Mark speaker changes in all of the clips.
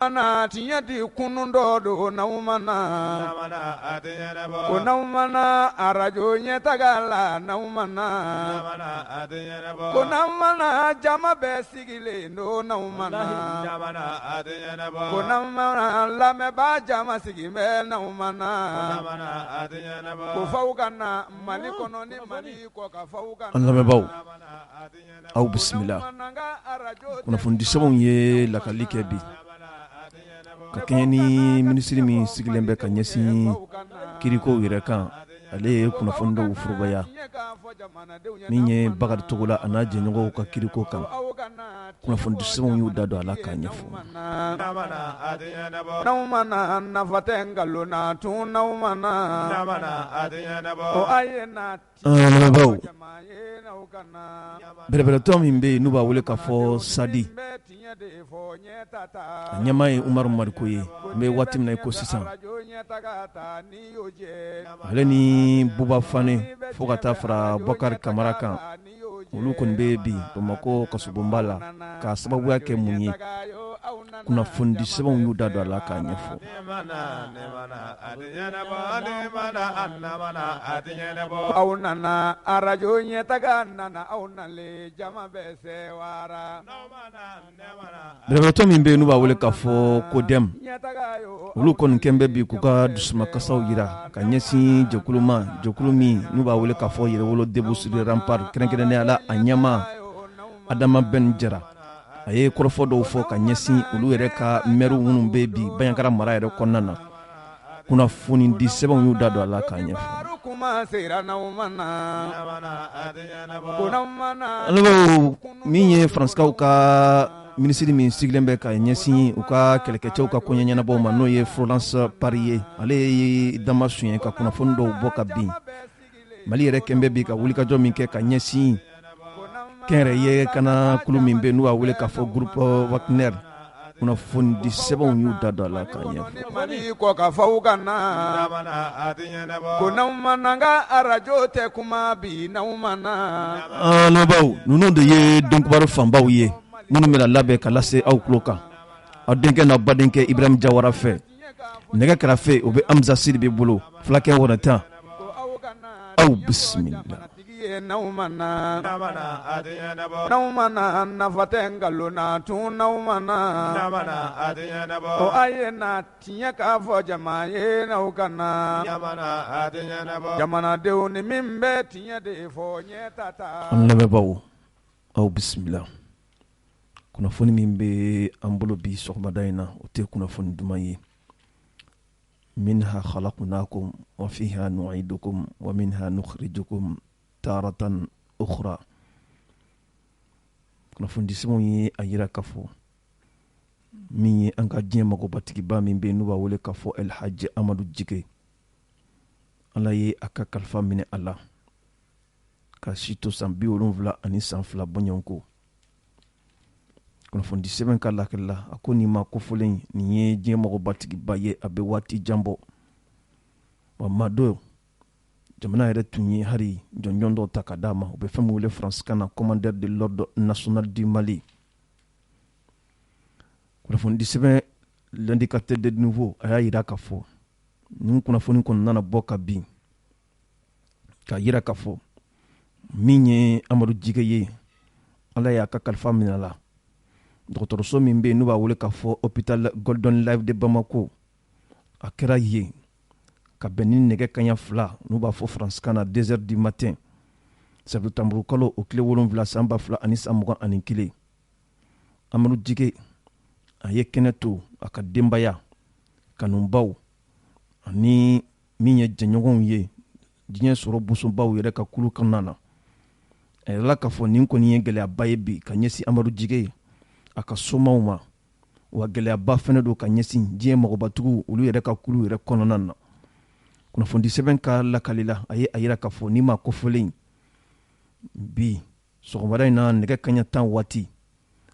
Speaker 1: Mana tiɲɛ di kunun dɔ don n'aw mana ko n'aw mana arajo ɲɛtaga la n'aw mana ko n'aw mana jama bɛɛ sigilen don n'aw mana ko n'aw mana lamɛnbaa jama sigilen bɛ n'aw mana ko faw ka na Mali kɔnɔ ni Mali kɔ ka faw ka na.
Speaker 2: An lamɛnbaaw aw bisimila. Kunnafoni sɛbɛnw ye lakali kɛ bi ka kɛɲɛ ni minisiri min sigilen bɛ ka ɲɛsin kirikow yɛrɛ kan. Ale ye kunnafoni dɔw furubaya min ye Bakari Togola a n'a jɛɲɔgɔnw ka kiriko kan. Kunnafoni sɛbɛnw y'u da don a la k'a ɲɛfɔ.
Speaker 1: N'aw mana nafa tɛ nkalon na tun n'aw mana o a ye na
Speaker 2: lamɛnbaaw bɛrɛbɛrɛtɔ min bɛ yen n'u b'a wele k'a fɔ Sadi a ɲɛmaa ye Umaru Mariko ye. N bɛ waati min na i ko sisan ale ni Buba Fane fo ka taa fara Bukari Kamara kan olu kɔni bɛ bi Bamako kasobonba la k'a sababuya kɛ mun ye. Kunnafoni sɛbɛnw y'u da don a la k'a ɲɛfɔ.
Speaker 1: Aw nana arajo ɲɛtaga nana aw nalen jama bɛɛ sɛwara.
Speaker 2: Bɛrɛbɛrɛtɔ min bɛ yen n'u b'a wele k'a fɔ Kodɛm olu kɔni kɛn bɛ bi k'u ka dusumakasaw jira ka ɲɛsin jɛkulu ma, jɛkulu min n'u b'a wele k'a fɔ Yɛrɛwolo Debout sur le Rempart kɛrɛnkɛrɛnnenya la a ɲɛmaa Adama Ben Jara. A ye kɔrɔfɔ dɔw fɔ ka ɲɛsin olu yɛrɛ ka maire minnu bɛ bi Baɲankara mara yɛrɛ kɔnɔna na. Kunnafoni di sɛbɛnw y'u da don a la k'a ɲɛfɔ. Alors min ye Faranskaw ka minisiri min sigilen bɛ ka ɲɛsin u ka kɛlɛkɛcɛw ka koɲɛ ɲɛnabɔw ma n'o ye Florence Parly ye. Ale ye damasun ye ka kunnafoni dɔw bɔ ka bin. Mali yɛrɛ kɛn bɛ bi ka wulikajɔ min kɛ ka ɲɛsin kɛnɛrɛ ye kana kulu min bɛ n'u b'a wele k'a fɔ groupe Wagner. Kunnafoni di sɛbɛnw y'u da don a la k'a ɲɛfɔ.
Speaker 1: Mali kɔ ka faw ka na ko n'aw mana ka arajo tɛ kuma bi n'aw mana.
Speaker 2: Lamɛnbaaw ninnu de ye dɔnkibaru fanbaw ye minnu bɛna labɛn ka lase aw tulo kan. Aw denkɛ n'aw badenkɛ Ibrahim Jawara fɛ. Nɛgɛ kɛrɛfɛ o bɛ Amza Sidibe bolo fulakɛ Wɔrɔntan. Aw bisimila.
Speaker 1: N'aw mana nafa tɛ nkalon na tun n'aw mana o a ye na tiɲɛ k'a fɔ jama ye n'aw ka na jamanadenw ni min bɛ tiɲɛ de fɔ ɲɛta ta.
Speaker 2: An lamɛnbaaw aw bisimila. Kunnafoni min bɛ an bolo bi sɔgɔmada in na o tɛ kunnafoni duman ye. Minha khalaqnakum wa fiha nu'idukum wa minha nukhrijukum taratan ukhra. Kunnafoni sɛbɛnw ye a yira k'a fɔ min ye an ka diɲɛ magobatigiba min bɛ yen n'u b'a wele k'a fɔ El Hadji Amadu Jige. Ala ye a ka kalifa minɛ a la ka si to san 72 bɔɲɔgɔn ko. Kunnafoni sɛbɛn ka lakali la a ko nin ma kofɔlen nin ye diɲɛ magobatigiba ye a bɛ waati jan bɔ. Wa maa dɔ jamana yɛrɛ tun ye hari jɔnjɔn dɔw ta ka d'a ma u bɛ fɛn min wele faransikan na commandeur de l'ordre national du Mali. Kunnafoni sɛbɛn l'indicateur de nouveau a y'a yira k'a fɔ nin kunnafoni kɔni nana bɔ ka bin k'a yira k'a fɔ min ye Amadu Jige ye Ala y'a ka kalifa minɛ a la. Dɔgɔtɔrɔso min bɛ yen n'u b'a wele k'a fɔ hôpital Golden Life de Bamako a kɛra yen ka bɛn ni nɛgɛ kaɲa 2 n'u b'a fɔ faransikan na 2 heures du matin Sɛbutanburu kalo o tile 7 san 2021. Amadu Jige a ye kɛnɛ to a ka denbaya kanubaw ani min ye jɛɲɔgɔnw ye diɲɛ sɔrɔ bosobaw yɛrɛ ka kulu kɔnɔna na. A yɛrɛ la k'a fɔ nin kɔni ye gɛlɛyaba ye bi ka ɲɛsin Amadu Jige a ka somaw ma wa gɛlɛyaba fɛnɛ don ka ɲɛsin diɲɛ magobatigiw olu yɛrɛ ka kulu yɛrɛ kɔnɔna na. Kunnafoni sɛbɛn ka lakali la a ye a yira k'a fɔ ni ma kofɔlen bi sɔgɔmada in na nɛgɛ kaɲa 10 waati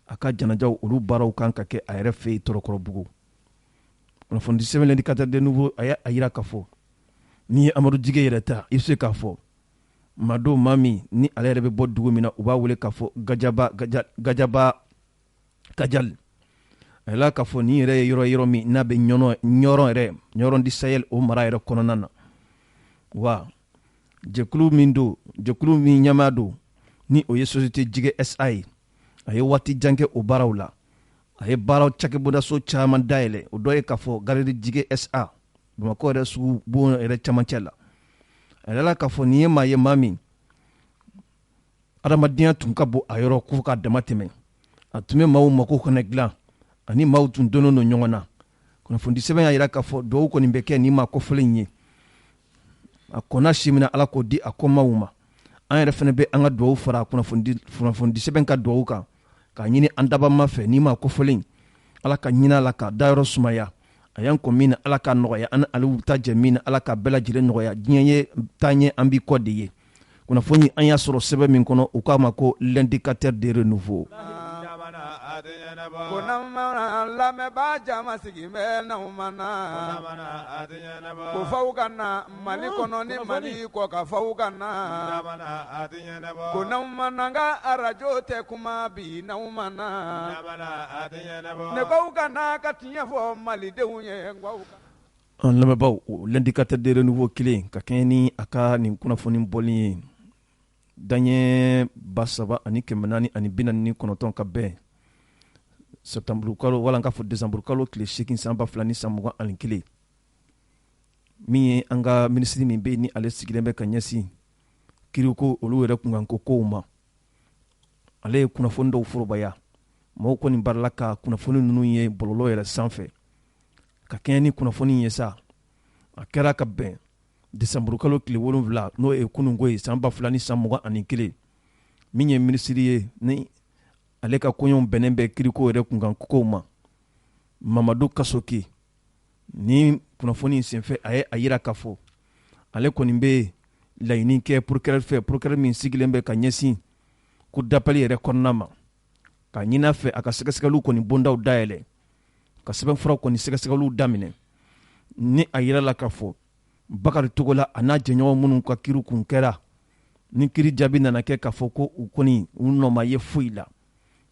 Speaker 2: a ka janajaw olu baaraw kan ka kɛ a yɛrɛ fɛ yen Tɔrɔkɔrɔbugu. Kunnafoni sɛbɛn l'indicateur de nouveau a y'a yira k'a fɔ ni ye Amadu Jige yɛrɛ ta i bɛ se k'a fɔ maa dɔw maa min ni ale yɛrɛ bɛ bɔ dugu min na u b'a wele k'a fɔ Gajaba Kajal a la k'a fɔ nin yɛrɛ ye yɔrɔ min n'a bɛ ɲɔrɔn di Sahel o mara yɛrɛ kɔnɔna na wa jɛkulu min ɲɛmaa don ni o ye société Jige SA ye a ye waati jan kɛ o baaraw la a ye baaraw cakɛbɔdaso caman dayɛlɛ o dɔ ye k'a fɔ galerie Jige SA Bamakɔ yɛrɛ sugu bon yɛrɛ camancɛ la a yɛrɛ la k'a fɔ nin ye maa ye maa min adamadenya tun ka bon a yɔrɔ ko k'a dama tɛmɛ a tun bɛ maaw mako fana dilan ani maaw tun donnen don ɲɔgɔn na kunnafoni sɛbɛn y'a jira k'a fɔ duwawu kɔni bɛ kɛ nin maa kɔfɛlen in ye a kɔnna si min na Ala k'o di a kɔmaaw ma an yɛrɛ fana bɛ an ka duwawu fara kunnafoni sɛbɛn ka duwawu kan k'a ɲini an dabama fɛ nin maa kɔfɛlen Ala ka ɲin'a la k'a dayɔrɔ sumaya a y'an kɔ min na Ala ka nɔgɔya an aliw ta jɛ min na Ala ka bɛɛ lajɛlen nɔgɔya diɲɛ ye taaɲɛ an b'i kɔ de ye kunnafoni an y'a sɔrɔ sɛbɛn min kɔnɔ u k'a ma ko l'indicateur de renouveau
Speaker 1: Kunamana lamɛbaa jama sigi bɛ n'aw mana ko faw ka na Mali kɔnɔ ni Mali kɔ ka faw ka na ko n'aw mana ka arajo tɛ kuma bi n'aw mana ne k'aw ka na ka tiɲɛ fɔ malidenw ye
Speaker 2: an lamɛbaaw l'indicateur de renouveau kelen ka kɛɲɛ ni a ka nin kunnafoni bɔli ye daɲɛ 3,449 ka bɛn septembre kalo wala k'a fɔ décembre kalo tile 8 san 2021 min ye an ka minisiri min bɛ ni ale sigilen bɛ ka ɲɛsin kiriko olu yɛrɛ kunkanko kow ma ale ye kunnafoni dɔw forobaya maaw kɔni barila ka kunnafoni ninnu ye bɔlɔlɔ yɛrɛ sanfɛ ka kɛɲɛ ni kunnafoni ye sa a kɛra ka bɛn décembre kalo tile 7 n'o ye kununko ye san 2021 min ye minisiri ye ni ale ka koɲɔw bɛnnen bɛ kiriko yɛrɛ kunkankow ma Mamadu Kasoke ni kunnafoni senfɛ a ye a yira k'a fɔ ale kɔni bɛ laɲini kɛ procureur min sigilen bɛ ka ɲɛsin ko d'appel yɛrɛ kɔnɔna ma ka ɲin'a fɛ a ka sɛgɛsɛgɛliw kɔni bondaw dayɛlɛ ka sɛbɛnfuraw kɔni sɛgɛsɛgɛliw daminɛ ni a yira la k'a fɔ Bakari Togola a n'a jɛɲɔgɔn minnu ka kiri kun kɛra ni kiri jaabi nana kɛ k'a fɔ ko u kɔni u nɔ ma ye foyi la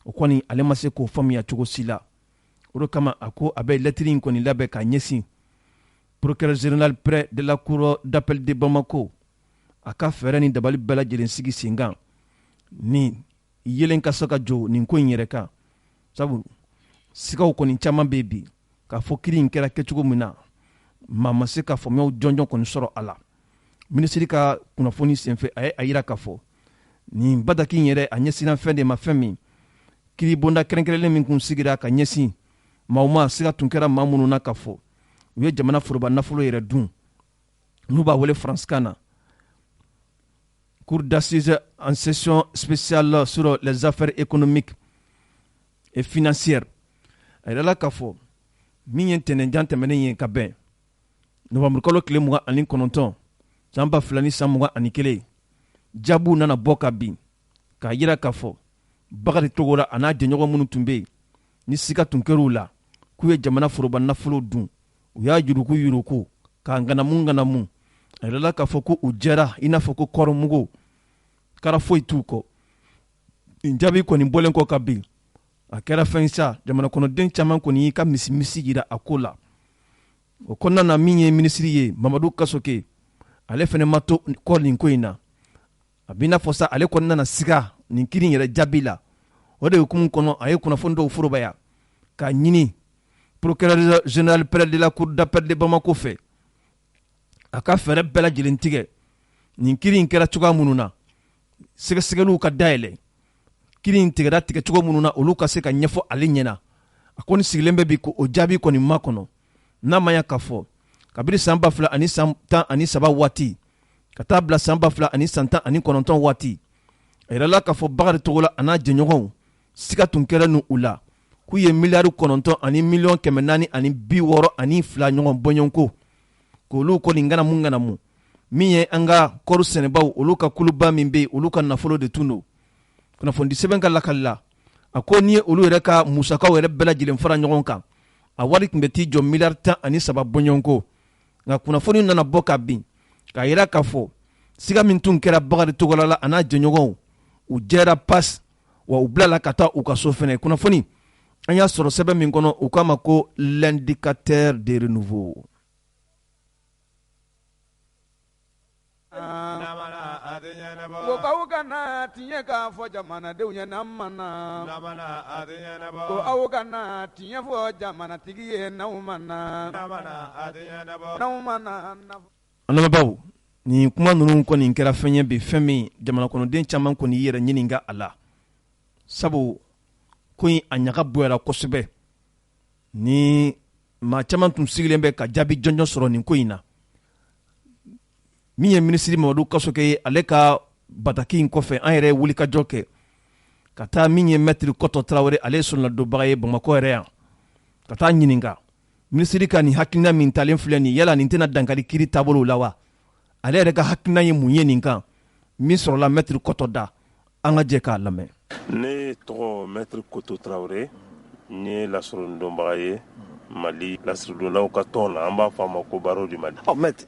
Speaker 2: o kɔni ale ma se k'o faamuya cogo si la o de kama a ko a bɛ lettre in kɔni labɛn ka ɲɛsin procureur général près de la cour d'appel de Bamako a ka fɛɛrɛ ni dabali bɛɛ lajɛlen sigi sen kan ni yelen ka se ka jɔ nin ko in yɛrɛ kan sabu sigaw kɔni caman bɛ bi k'a fɔ kiri in kɛra kɛcogo min na maa ma se ka faamuyaw jɔnjɔn kɔni sɔrɔ a la minisiri ka kunnafoni senfɛ a ye a yira k'a fɔ nin bataki in yɛrɛ a ɲɛsinna fɛn de ma fɛn min kiri bonda kɛrɛnkɛrɛnlen min kun sigira ka ɲɛsin maaw ma siga tun kɛra maa minnu na k'a fɔ u ye jamana foroba nafolo yɛrɛ dun n'u b'a wele faransikan na cour d'assises en session spéciale sur les affaires économiques et financières a yɛrɛ la k'a fɔ min ye ntɛnɛnjan tɛmɛnen ye ka bɛn novembre kalo tile 29 san 2021 jaabiw nana bɔ ka bin k'a yira k'a fɔ Bakari Togola a n'a jɛɲɔgɔn minnu tun bɛ yen ni siga tun kɛr'u la k'u ye jamana foroba nafolo dun u y'a yuruku k'a ŋanamu a yɛrɛ la k'a fɔ ko u jɛra i n'a fɔ ko kɔrɔmugu kara foyi t'u kɔ nin jaabi kɔni bɔlen kɔ ka bin a kɛra fɛn sa jamana kɔnɔden caman kɔni y'i ka misi jira a ko la o kɔnɔna na min ye minisiri ye Mamadu Kasoke ale fana ma to kɔ nin ko in na a b'i n'a fɔ sa ale kɔni nana siga nin kiri yɛrɛ jaabi la o de hukumu kɔnɔ a ye kunnafoni dɔw forobaya k'a ɲini procureur général près de la cour d'appel de Bamako fɛ a ka fɛɛrɛ bɛɛ lajɛlen tigɛ nin kiri in kɛra cogoya minnu na sɛgɛsɛgɛliw ka dayɛlɛ kiri in tigɛra tigɛcogo minnu na olu ka se ka ɲɛfɔ ale ɲɛna a kɔni sigilen bɛ bi ko o jaabi kɔni ma kɔnɔ n'a ma ya k'a fɔ kabiri san 2013 waati ka taa bila san 2019 waati a yɛrɛ la k'a fɔ Bakari Togola a n'a jɛɲɔgɔnw siga tun kɛra nu u la k'u ye miliyari 9 ani miliyɔn 462 ɲɔgɔn bɔɲɔnko k'olu kɔni ŋanamu min ye an ka kɔɔri sɛnɛbaw olu ka kuluba min bɛ yen olu ka nafolo de tun don kunnafoni sɛbɛn ka lakali la a ko n'i ye olu yɛrɛ ka musakaw yɛrɛ bɛɛ lajɛlen fara ɲɔgɔn kan a wari tun bɛ t'i jɔ miliyari 13 bɔɲɔnko nka kunnafoni nana bɔ ka bin k'a yira k'a fɔ siga min tun kɛra Bakari Togola la a n'a jɛɲɔgɔnw u jɛra pas wa u bilala ka taa u ka so fɛnɛ kunnafoni an y'a sɔrɔ sɛbɛn min kɔnɔ u k'a ma ko l'indicateur de renouveau.
Speaker 1: Ko aw kana tiɲɛ k'a fɔ jamanadenw ye n'an mana ko aw kana tiɲɛ fɔ jamanatigi ye n'aw mana n'aw mana.
Speaker 2: An lamɛnbaaw, nin kuma ninnu kɔni kɛra fɛn ye bi fɛn min jamana kɔnɔden caman kɔni yɛrɛ ɲininka a la, sabu ko in a ɲaga boyara kosɛbɛ. Ni maa caman tun sigilen bɛ ka jaabi jɔnjɔn sɔrɔ nin ko in na. Min ye minisiri Mamadu Kasoke ye, ale ka bataki in kɔfɛ an yɛrɛ wulikajɔ kɛ ka taa min ye Maître Kɔtɔ Tarawele, ale ye sɔnnadobaga ye Bamakɔ yɛrɛ yan, ka taa ɲininka minisiri ka nin hakilina min talen filɛ nin, yala nin tɛna dankari kiiri taabolo la wa? Ale yɛrɛ ka hakilina ye mun ye nin kan? Min sɔrɔla Maître Kɔtɔ da, an ka jɛ k'a lamɛn.
Speaker 3: Ne tɔgɔ Maître Kɔtɔ Tarawele, n ye lasɔrɔdonbaga ye Mali lasiridonnaw ka tɔn na, an b'a fɔ a ma ko baro du Mali.
Speaker 2: Maître,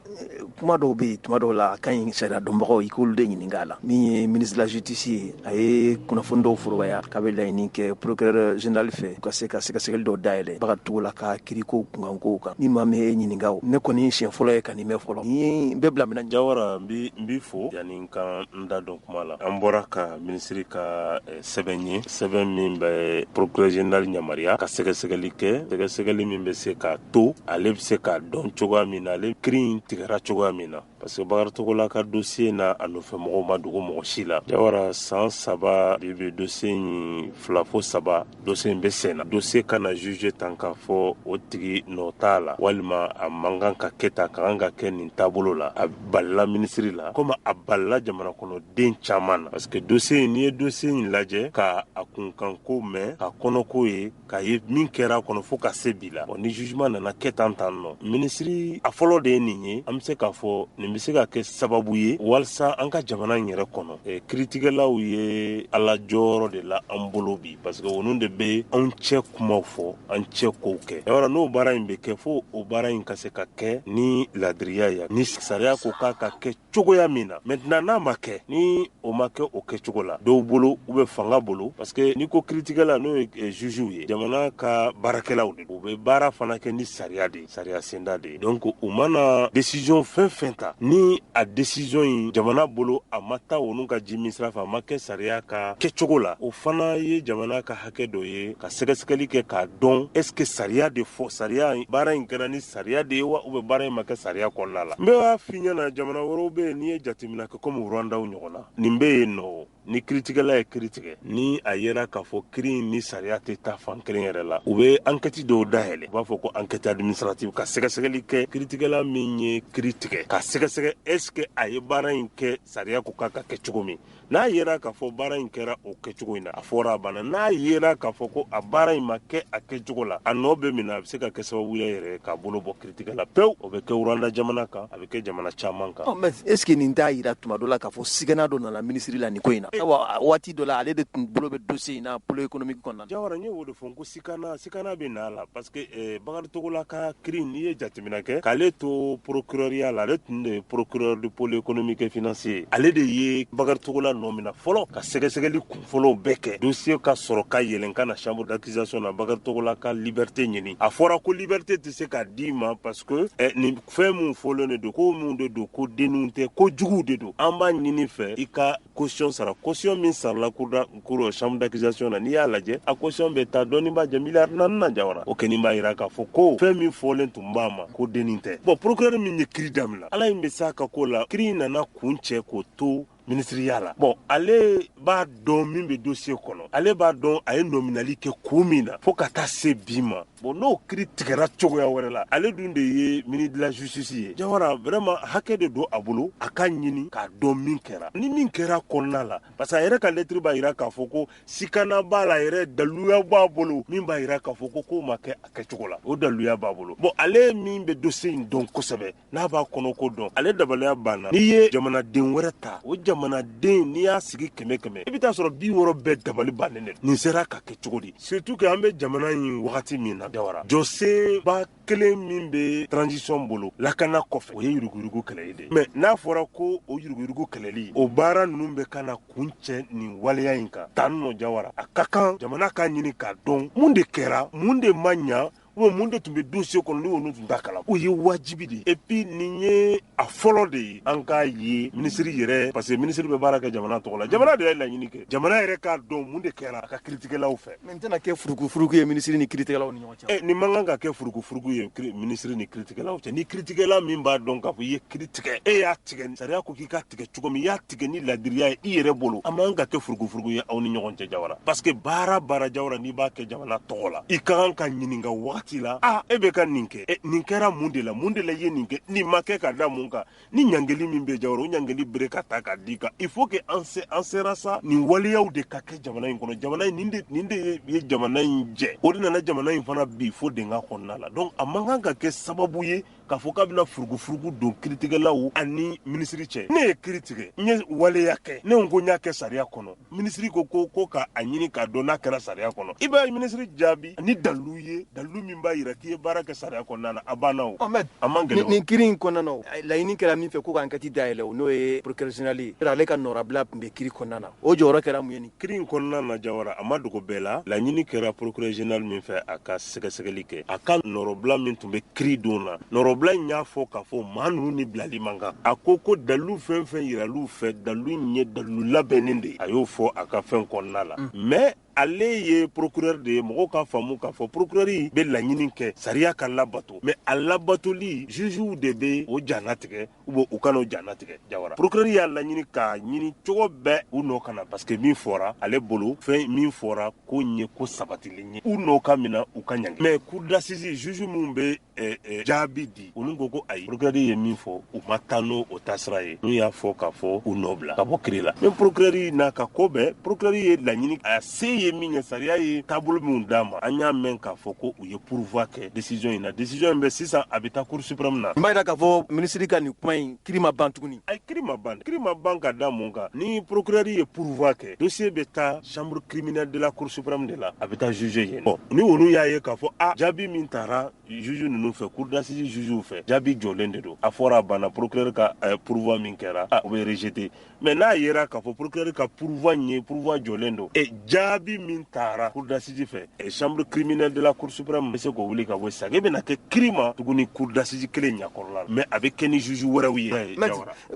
Speaker 2: kuma dɔw bɛ yen tuma dɔw la a ka ɲi sariya dɔnbagaw i k'olu de ɲininka a la. Min ye ministre de la justice ye, a ye kunnafoni dɔw forobaya k'a bɛ laɲini kɛ procureur général fɛ ka se ka sɛgɛsɛgɛli dɔw dayɛlɛ Bagatogo la ka kiiriko kunkankow kan. Ni maa min ye ɲininka o, ne kɔni siɲɛ fɔlɔ ye ka nin mɛn fɔlɔ. Ni n bɛ bila minna
Speaker 3: Jawara, n b'i fo yanni n ka n da dɔn kuma la. An bɔra ka ministre ka sɛbɛn ye, sɛbɛn min bɛ procureur général yamaruya ka sɛgɛsɛgɛli kɛ, sɛgɛsɛgɛli min bɛ se ka to ale bɛ se ka dɔn cogoya min na, ale kiiri in tigɛra cogoya min na. Parce que Bagatogo la ka dossier n'a a nɔfɛ mɔgɔw ma dogo mɔgɔ si la. Jawara, san 3 de bɛ dossier in 2 fo 3 dossier in bɛ senna. Dossier kana juge tan k'a fɔ o tigi nɔ t'a la, walima a man kan ka kɛ tan, ka kan ka kɛ nin taabolo la. A balila ministre la, comme a balila jamana kɔnɔ den caman na. Parce que dossier in, n'i ye dossier in lajɛ ka a kunkanko mɛn, ka kɔnɔko ye, ka ye min kɛra kɔnɔ fo ka se bi la. Bon, ni jugement nana kɛ tan nɔ. Ministre a fɔlɔ de ye nin ye, an bɛ se k'a fɔ nin bɛ se ka kɛ sababu ye walasa an ka jamana in yɛrɛ kɔnɔ kiiritigɛlaw ye ala jɔyɔrɔ de la an bolo bi, parce que olu de bɛ anw cɛ kumaw fɔ, an cɛ kow kɛ. Yɔrɔ n'o baara in bɛ kɛ fo o baara in ka se ka kɛ ni ladiriya ye, ni sariya ko k'a ka kɛ cogoya min na. Maintenant n'a ma kɛ, ni o ma kɛ o kɛcogo la, dɔw bolo ou bien fanga bolo, parce que ni ko kiiritigɛla n'o ye juge ye, jamana ka baarakɛlaw de u bɛ baara fana kɛ ni sariya de, sariya senda de. Donc u mana décision fɛn fɛn ta, ni a décision in jamana bolo a ma taa olu ka jimin sira fɛ, a ma kɛ sariya ka kɛcogo la, o fana ye jamana ka hakɛ dɔ ye ka sɛgɛsɛgɛli kɛ k'a dɔn est ce que sariya de fɔ, sariya baara in kɛra ni sariya de ye wa ou bien baara in ma kɛ sariya kɔnɔna la. N bɛ f'i ɲɛna jamana wɛrɛw bɛ yen n'i ye jateminɛ kɛ comme Rwandaw ɲɔgɔn na, nin bɛ yen nɔ. Ni kiiritigɛla ye kiiri tigɛ, ni a yera k'a fɔ kiiri ni sariya tɛ taa fan kelen yɛrɛ la, u bɛ enquête dɔw dayɛlɛ, u b'a fɔ ko enquête administrative, ka sɛgɛsɛgɛli kɛ kiiritigɛla min ye kiiri tigɛ, ka sɛgɛsɛgɛ est ce que a ye baara in kɛ sariya ko k'a ka kɛ cogo min. N'a yera k'a fɔ baara in kɛra o kɛcogo in na, a fɔra a banna. N'a yera k'a fɔ ko a baara in ma kɛ a kɛcogo la, a nɔ bɛ min na a bɛ se ka kɛ sababu yɛrɛ k'a bolo bɔ kiiritigɛla pewu. O bɛ kɛ Rwanda jamana kan, a bɛ kɛ jamana caman kan.
Speaker 2: Mais est ce que nin t'a yira tuma dɔ la k'a fɔ sigana dɔ nana minisiri la nin ko in na? Waati dɔ la ale de tun bolo bɛ dossier in na polo économique kɔnɔna.
Speaker 3: Jawara, n ye o de fɔ ko sikana bɛ na la, parce que Bagatogo la ka kiiri n'i ye jateminɛ kɛ k'ale to procureuria la, ale tun de procureur du pôle économique et financier. Ale de ye Bagatogo la nɔ mina fɔlɔ ka sɛgɛsɛgɛli kunfɔlɔw bɛɛ kɛ, dossier ka sɔrɔ ka yɛlɛn ka na chambre d'accusation na, Bagatogo la ka liberté ɲini. A fɔra ko liberté tɛ se ka d'i ma parce que nin fɛn mun fɔlen de don, ko mun de don, ko denninw tɛ, ko juguw de don. An b'a ɲini fɛ i ka caution sara, caution min sarala cour chambre d'accusation na, n'i y'a lajɛ a caution bɛ taa dɔɔni b'a jɛ miliyari 4 na. Jawara, o kɛni b'a yira k'a fɔ ko fɛn min fɔlen tun b'a ma ko dennin tɛ. Bon, procureur min ye kiiri daminɛ, ala in bɛ s'a ka ko la, kiiri nana kun cɛ k'o to ministriya la. Bon, ale b'a dɔn min bɛ dossier kɔnɔ, ale b'a dɔn a ye nominali kɛ kun min na fo ka taa se bi ma. Bon, n'o kiiri tigɛra cogoya wɛrɛ la, ale dun de ye ministre de la justice ye. Jawara, vraiment hakɛ de don a bolo, a ka ɲini k'a dɔn min kɛra. Ni min kɛra kɔnɔna la, parce que a yɛrɛ ka lettre b'a yira k'a fɔ ko sikana b'a la yɛrɛ, daluya b'a bolo min b'a yira k'a fɔ ko ma kɛ a kɛcogo la, o daluya b'a bolo. Bon, ale min bɛ dossier in dɔn kosɛbɛ, n'a b'a kɔnɔ ko dɔn, ale dabaliya banna. N'i ye jamanaden wɛrɛ ta, o jamanaden n'i y'a sigi 100 i bɛ taa sɔrɔ 60 bɛɛ dabali bannen de. Nin sera ka kɛ cogo di? Surtout que an bɛ jamana in wagati min na, kan jawara jose ba kelen min be transition bolo lakana kɔfɛ o ye yuruguyurugu kɛlɛ ye de mais n'a fɔra ko o yuruguyurugu kɛlɛli o baara ninnu bɛ kana kuncɛ nin waleya in kan tan nɔ jawara a ka kan jamana ka ɲini k'a dɔn mun de kɛra mun de ma ɲa mun de tun bɛ dossier kɔnɔ ni olu tun t'a kalan o ye wajibi de ye et puis nin ye a fɔlɔ de ye an k'a ye ministre yɛrɛ parce que ministre bɛ baara kɛ jamana tɔgɔ la jamana de ye laɲini kɛ jamana yɛrɛ k'a dɔn mun de kɛra a ka kiiritigɛlaw fɛ
Speaker 2: mais n tɛna kɛ furuku ye ministre ni kiiritigɛlaw ni ɲɔgɔn cɛ
Speaker 3: nin man kan ka kɛ furuku ye ministre ni kiiritigɛlaw cɛ ni kiiritigɛla min b'a dɔn k'a fɔ i ye kiiri tigɛ e y'a tigɛ sariya ko k'i ka tigɛ cogo min i y'a tigɛ ni ladiriya ye i yɛrɛ bolo a man kan ka kɛ furuku ye aw ni ɲɔgɔn cɛ jawara parce que baara jawara n'i b'a kɛ jamana tɔgɔ la i ka kan ka ɲininka wagati la e bɛ ka nin kɛ nin kɛra mun de la i ye nin kɛ nin ma kɛ ka da mun kan ni ɲangeli min bɛ jawara o ɲangeli bere ka ta ka di kan il faut que an sera sa nin waleyaw de ka kɛ jamana in kɔnɔ jamana in nin de ye jamana in jɛ o de nana jamana in fana bi fo denga kɔnɔna la donc a man kan ka kɛ sababu ye k'a fɔ k'a bɛna furugu don kiiritigɛlaw ani minisiri cɛ ne ye kiiri tigɛ n ye waleya kɛ ne ko n y'a kɛ sariya kɔnɔ minisiri ko k'a ɲini k'a dɔn n'a kɛra sariya kɔnɔ i b'a ye minisiri jaabi ni dalilu ye dalilu min b'a yira k'i ye baara kɛ sariya kɔnɔna na a banna o a man gɛlɛn
Speaker 2: nin kiiri in kɔnɔna na laɲini kɛra min fɛ ko ka enquête dayɛlɛ o n'o ye procureur général ye ale ka nɔrabila tun bɛ kiiri kɔnɔna na o jɔyɔrɔ kɛra mun ye nin
Speaker 3: kiiri in kɔnɔna na jawara a ma dogo bɛɛ la laɲini kɛra procureur général min fɛ a ka sɛgɛsɛgɛli kɛ a ka nɔrɔbila min tun bɛ kiiri don na nɔrɔbila in y'a fɔ k'a fɔ maa ninnu ni bilali man kan a ko dalilu fɛn fɛn yiral'u fɛ dalilu in ye dalilu labɛnnen de ye a y'o fɔ a ka fɛn kɔnɔna la mais ale ye procureur de ye mɔgɔw ka faamu k'a fɔ procureur yi bɛ laɲini kɛ sariya ka labato mais a labatoli jugew de bɛ o jana tigɛ u kana o jana tigɛ jawara procureur y'a laɲini k'a ɲini cogo bɛɛ u nɔ kana parce que min fɔra ale bolo fɛn min fɔra ko ɲɛ ko sabatilen ye u nɔ ka mina u ka ɲangi mais cour d'assises juge minnu bɛ jaabi di olu ko ayi procureur ye min fɔ u ma taa n'o taasira ye n'u y'a fɔ k'a fɔ u nɔ bila ka bɔ kiiri la mais procureur n'a ka ko bɛɛ procureur ye laɲini a se ye min ye sariya ye taabolo min d'a ma an y'a mɛn k'a fɔ ko u ye pourvoi kɛ décision in na décision in bɛ sisan a bɛ taa cour suprême na.
Speaker 2: n b'a jira k'a fɔ minisiri ka nin kuma in kiiri ma ban tuguni.
Speaker 3: ayi kiiri ma ban ka da mun kan ni procureur ye pourvoi kɛ dossier bɛ taa chambre criminelle de la cour suprême de la a bɛ taa juge yen. bon ni olu y'a ye k'a fɔ jaabi min taara juge ninnu fɛ cour d'assises jugew fɛ jaabi jɔlen de don a fɔra a banna procureur ka pourvoi min kɛra o bɛ rejeté mais n'a yera k'a fɔ procureur ka pourvoi ye pourvoi jɔlen don jaabi min taara cour d'assises fɛ chambre criminelle de la cour suprême bɛ se k'o wuli ka bɔ sisan e bɛna kɛ kiiri ma tuguni cour d'assises kelen ɲɛkɔrɔla la mais a bɛ kɛ ni juge wɛrɛw ye.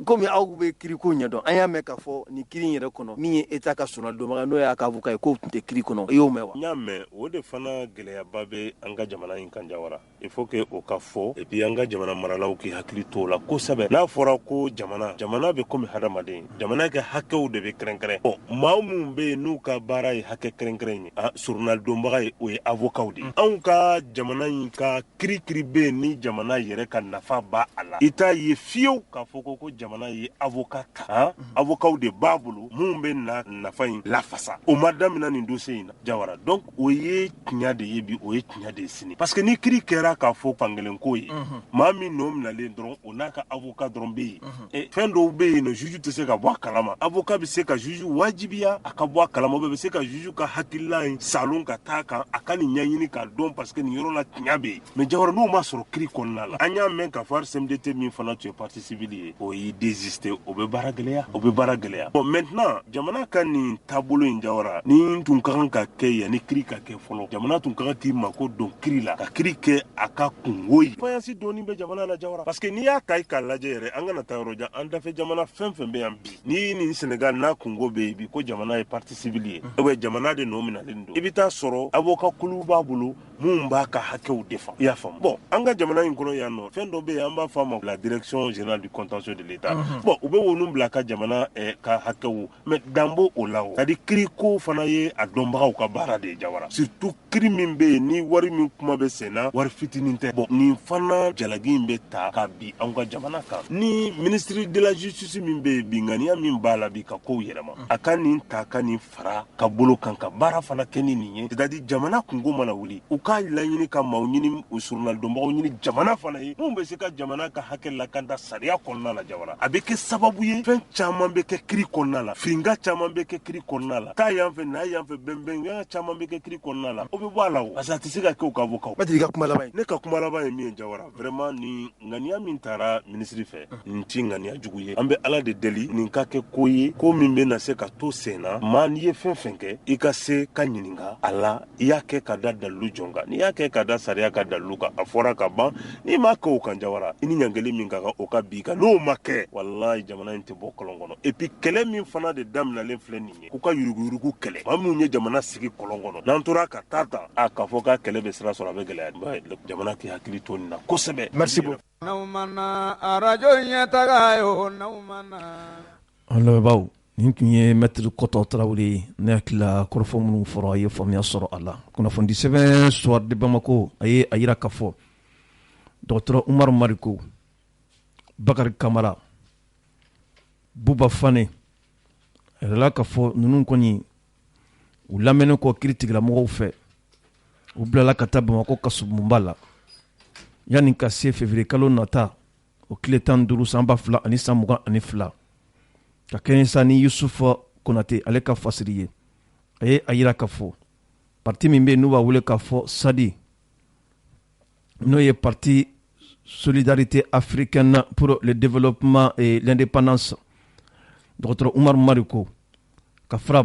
Speaker 2: komi aw bɛ kiiri ko ɲɛdɔn an y'a mɛn k'a fɔ nin kiiri in yɛrɛ kɔnɔ min ye état ka sɔrɔdonbaga n'o y'a ka avocat ye k'o tun tɛ kiiri kɔnɔ i y'o mɛn wa.
Speaker 3: n y'a mɛn o de fana gɛlɛyaba bɛ an ka jamana in kan jawara il faut que o ka fɔ et puis an ka jamana maralaw k'i hakili t'o la kosɛbɛ n'a fɔra ko jamana bɛ komi hadamaden jamana kɛ hakɛw de bɛ kɛrɛnkɛrɛn maa minnu bɛ yen n'u ka baara ye hakɛ kɛrɛnkɛrɛn ye surunalidonbaga ye o ye avocat de ye anw ka jamana in ka kirikiri bɛ yen ni jamana yɛrɛ ka nafa b'a a la i t'a ye fiyewu k'a fɔ ko jamana ye avocat ta avocat de b'a bolo minnu bɛ na nafa in lafasa o ma daminɛ nin dossier in na jawara donc o ye tiɲɛ de ye bi o ye tiɲɛ de ye sini parce que ni kiiri kɛra k'a fɔ fankelen ko ye maa min nɔ minɛlen dɔrɔn o n'a ka avocat dɔrɔn bɛ yen fɛn dɔw bɛ yen nɔ juge tɛ se ka bɔ a kalama avocat bɛ se ka juge wajibiya a ka bɔ a kalama bɛ se ka juge ka hakilila in salon ka taa kan a ka nin ɲɛɲini k'a dɔn parce que nin yɔrɔ la tiɲɛ bɛ yen mais jawara n'o ma sɔrɔ kiiri kɔnɔna la an y'a mɛn k'a fɔ RCMDT min fana tun ye partie civile ye o y'i désister o bɛ baara gɛlɛya bon maintenant jamana ka nin taabolo in jawara ni tun ka kan ka kɛ yanni kiiri ka kɛ fɔlɔ jamana tun ka kan k'i mako don kiiri la ka kiiri kɛ a ka kungo ye fayansi dɔɔni bɛ jamana la jawara parce que n'i y'a ta k'a lajɛ yɛrɛ an kana taa yɔrɔ jan an dafɛ jamana fɛn fɛn bɛ yan bi ni nin Sénégal n'a kungo bɛ yen bi ko jamana ye partie civile ye jamana de nɔ minɛlen don i bɛ taa sɔrɔ avocat kulu b'a bolo mun b'a ka hakɛw defa i y'a faamu bon an ka jamana in kɔnɔ yan nɔ fɛn dɔ bɛ yen an b'a fɔ a ma la direction générale du contentieux de l'État bon u bɛ wonu bila ka jamana ka hakɛw mais danbo o la o c'est à dire kiiri ko fana ye a dɔnbagaw ka baara de ye jawara surtout kiiri min bɛ yen ni wari min kuma bɛ sen na wari fitinin tɛ bon nin fana jalaki in bɛ ta ka bin an ka jamana kan ni ministre de la justice min bɛ yen binganiya min b'a la bi ka kow yɛlɛma a ka nin ta ka nin fara ka bolo kan ka baara fana kɛ ni nin ye c'est à dire jamana kungo mana wuli u ka ka laɲini ka maaw ɲini usurunal dɔnbagaw ɲini jamana fana ye mun bɛ se ka jamana ka hakɛ lakanda sariya kɔnɔna la jawara a bɛ kɛ sababu ye fɛn caman bɛ kɛ kiri kɔnɔna la firinga caman bɛ kɛ kiri kɔnɔna la taa yan fɛ n'a yan fɛ bɛnbɛn yan caman bɛ kɛ kiri kɔnɔna la o bɛ bɔ a la o parce que a tɛ se ka kɛ o ka bɔ kaw
Speaker 4: Badiri ka kuma laban
Speaker 3: ne ka kuma laban ye min ye jawara vraiment ni ŋaniya min taara ministre fɛ nin ti ŋaniya jugu ye an bɛ ala de deli nin ka kɛ ko ye ko min bɛ na se ka to sen na maa n'i ye fɛn fɛn kɛ i ka se ka ɲininka a la i y'a kɛ ka da dalilu jɔn kan n'i y'a kɛ ka da sariya ka dalilu kan a fɔra ka ban n'i m'a kɛ o kan jawara i ni ɲangeli min ka kan o ka b'i kan n'o ma kɛ walahi jamana in tɛ bɔ kɔlɔn kɔnɔ et puis kɛlɛ min fana de daminɛlen filɛ nin ye k'u ka yuruguyurugu kɛlɛ maa minnu ye jamana sigi kɔlɔn kɔnɔ n'an tora ka taa ta a k'a fɔ ka kɛlɛ bɛ sira sɔrɔ a bɛ gɛlɛya jamana k'i hakili to nin na kosɛbɛ.
Speaker 4: Merci beaucoup.
Speaker 2: An lamɛnbaaw nin tun ye maitre Kɔtɔ Tarawele ye ne hakilila kɔrɔfɔ minnu fɔra a ye faamuya sɔrɔ a la kunnafoni sɛbɛn soir de Bamako a ye a yira k'a fɔ dɔgɔtɔrɔ Umaru Mariko Bakari Kamara Buba Fane a yɛrɛla k'a fɔ ninnu kɔni u lamɛnnen kɔ kiiri tigilamɔgɔw fɛ u bilala ka taa Bamako kasubunba la yanni ka se février kalo nata o tile 15 san 2022 ka kɛɲɛ sa ni Yusufa Konate ale ka fasiri ye a ye a yira k'a fɔ parti min bɛ yen n'u b'a wele k'a fɔ SADI n'o ye parti Solidarité Africaine pour le Développement et l'Indépendance dɔgɔtɔrɔ Umaru Mariko ka fara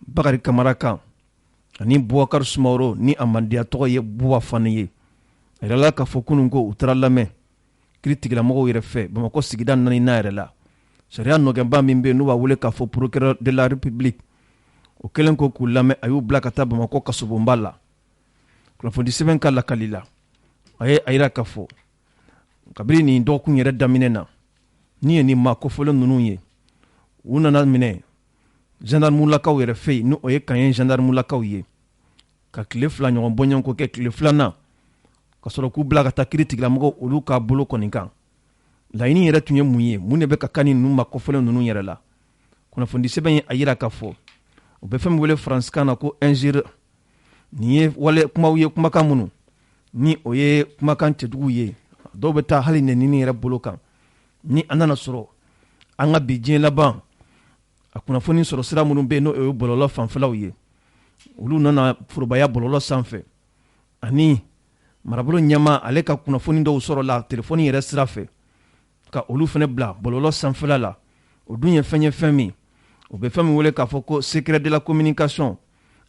Speaker 2: Bakari Kamara kan ani Boubacar Sumaworo ni a mandiya tɔgɔ ye Buba Fane ye a yɛrɛla k'a fɔ kunun ko u taara lamɛn kiiri tigilamɔgɔw yɛrɛ fɛ Bamakɔ sigida 4 na yɛrɛ la sariya nɔgɛnba min bɛ yen n'u b'a wele k'a fɔ procureur de la République o kɛlen ko k'u lamɛn a y'u bila ka taa Bamakɔ kasobonba la kunnafoni sɛbɛn ka lakali la a ye a yira k'a fɔ kabiri nin dɔgɔkun yɛrɛ daminɛ na ni ye nin maa kofɔlen ninnu ye u nana minɛ gendarmulakaw yɛrɛ fɛ yen n'o ye Kaɲɛ gendarmulakaw ye ka tile 2 ɲɔgɔn bɔɲɔgɔn ko kɛ tile 2nan ka sɔrɔ k'u bila ka taa kiiri tigilamɔgɔw olu k'a bolo kɔni kan laɲini yɛrɛ tun ye mun ye mun de bɛ ka kan ni ninnu ma kɔfɔlen ninnu yɛrɛ la kunnafoni sɛbɛn ye a yira k'a fɔ o bɛ fɛn min wele faransikan na ko injure nin ye wale kumaw ye kumakan minnu ni o ye kumakan cɛjugu ye dɔw bɛ taa hali nɛnini yɛrɛ bolo kan ni an nana sɔrɔ an ka bi diɲɛ laban a kunnafoni sɔrɔ sira minnu bɛ yen n'o ye bɔlɔlɔ fanfɛlaw ye olu nana forobaya bɔlɔlɔ sanfɛ ani marabolo ɲɛma ale ka kunnafoni dɔw sɔrɔ la telefɔni yɛrɛ sira fɛ ka olu fana bila bɔlɔlɔ sanfɛla la o dun ye fɛn min o bɛ fɛn min wele k'a fɔ ko secret de la communication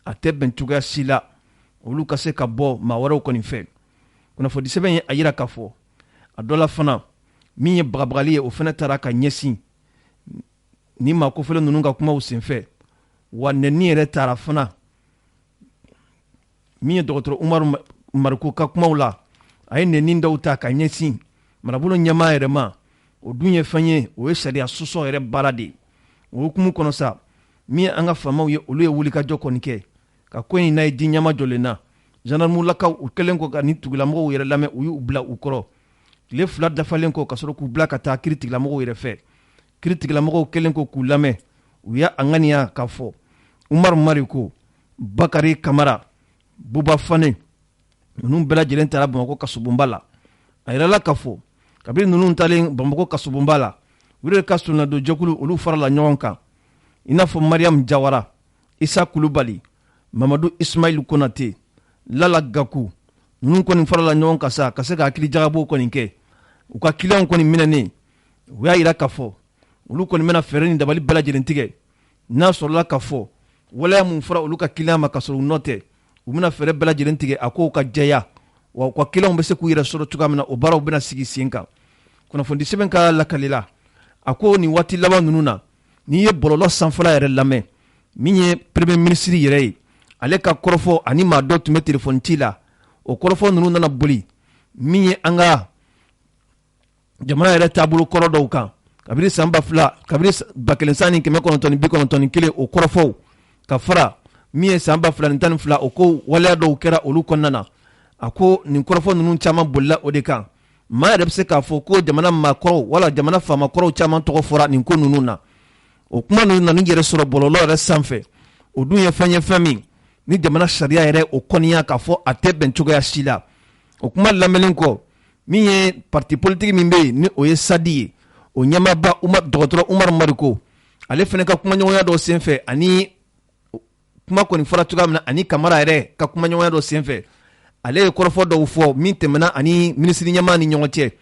Speaker 2: a tɛ bɛn cogoya si la olu ka se ka bɔ maa wɛrɛw kɔni fɛ kunnafoni sɛbɛn ye a yira k'a fɔ a dɔ la fana min ye bagabagali ye o fana taara ka ɲɛsin ni maa kofɔlen ninnu ka kumaw senfɛ wa nɛni yɛrɛ taara fana min ye dɔgɔtɔrɔ Umaru Mariko ka kumaw la a ye nɛni dɔw ta ka ɲɛsin marabolo ɲɛmaa yɛrɛ ma o dun ye fɛn ye o ye sariya sɔsɔ yɛrɛ baara de ye o hukumu kɔnɔ sa min ye an ka faamaw ye olu ye wulikajɔ kɔni kɛ ka ko in n'a ye di ɲɛma jɔlen na gendarmulakaw u kɛlen ko ka ni tigilamɔgɔw yɛrɛ lamɛn u y'u bila u kɔrɔ tile 2 dafalen kɔ ka sɔrɔ k'u bila ka taa kiiri tigilamɔgɔw yɛrɛ fɛ kiiri tigilamɔgɔw kɛlen ko k'u lamɛn u y'a ŋaniya k'a fɔ Umaru Mariko Bakari Kamara Buba Fane ninnu bɛɛ lajɛlen taara Bamakɔ kasobonba la a yɛrɛla k'a fɔ kabiri ninnu talen Bamakɔ kasobonba la u yɛrɛ ka sonadon jɛkulu olu farala ɲɔgɔn kan i n'a fɔ Mariam Jawara Isa Kulubali Mamadu Ismail Konate Lala Gakou ninnu kɔni farala ɲɔgɔn kan sa ka se ka hakili jagabɔ kɔni kɛ u ka kiliyanw kɔni minɛnen u y'a yira k'a fɔ olu kɔni bɛna fɛɛrɛ ni dabali bɛɛ lajɛlen tigɛ n'a sɔrɔla k'a fɔ waleya mun fɔra olu ka kiliyan ma ka sɔrɔ u nɔ tɛ u bɛna fɛɛrɛ bɛɛ lajɛlen tigɛ a kow ka jɛya wa u ka kiliyanw bɛ se k'u yɛrɛ sɔrɔ cogoya min na o baaraw bɛna sigi sen kan kunnafoni sɛbɛn ka lakali la a ko nin waati laban ninnu na n'i ye bɔlɔlɔ sanfɛla yɛrɛ lamɛn min ye premier ministre yɛrɛ ye ale ka kɔrɔfɔ ani maa dɔ tun bɛ telefɔni ci la o kɔrɔfɔ ninnu nana boli min ye an ka jamana yɛrɛ taabolo kɔrɔ dɔw kan kabiri san 2000 kabiri 1991 o kɔrɔfɔw ka fara min ye san 2012 o ko waleya dɔw kɛra olu kɔnɔna na a ko nin kɔrɔfɔ ninnu caman bolila o de kan maa yɛrɛ bɛ se k'a fɔ ko jamana maakɔrɔw wala jamana faamakɔrɔw caman tɔgɔ fɔra nin ko ninnu na o kuma ninnu nana yɛrɛ sɔrɔ bɔlɔlɔ yɛrɛ sanfɛ o dun ye fɛn min ni jamana sariya yɛrɛ o kɔniya k'a fɔ a tɛ bɛn cogoya si la o kuma lamɛnlen kɔ min ye parti politique min bɛ yen ni o ye sadi ye o ɲɛmaaba dɔgɔtɔrɔ Umaru Mariko ale fana ka kumaɲɔgɔnya dɔ senfɛ ani kuma kɔni fɔra cogoya min na ani Kamara yɛrɛ ka kumaɲɔgɔnya dɔ senfɛ ale ye kɔrɔfɔ dɔw fɔ min tɛmɛna ani minisiri ɲɛmaa ni ɲɔgɔn cɛ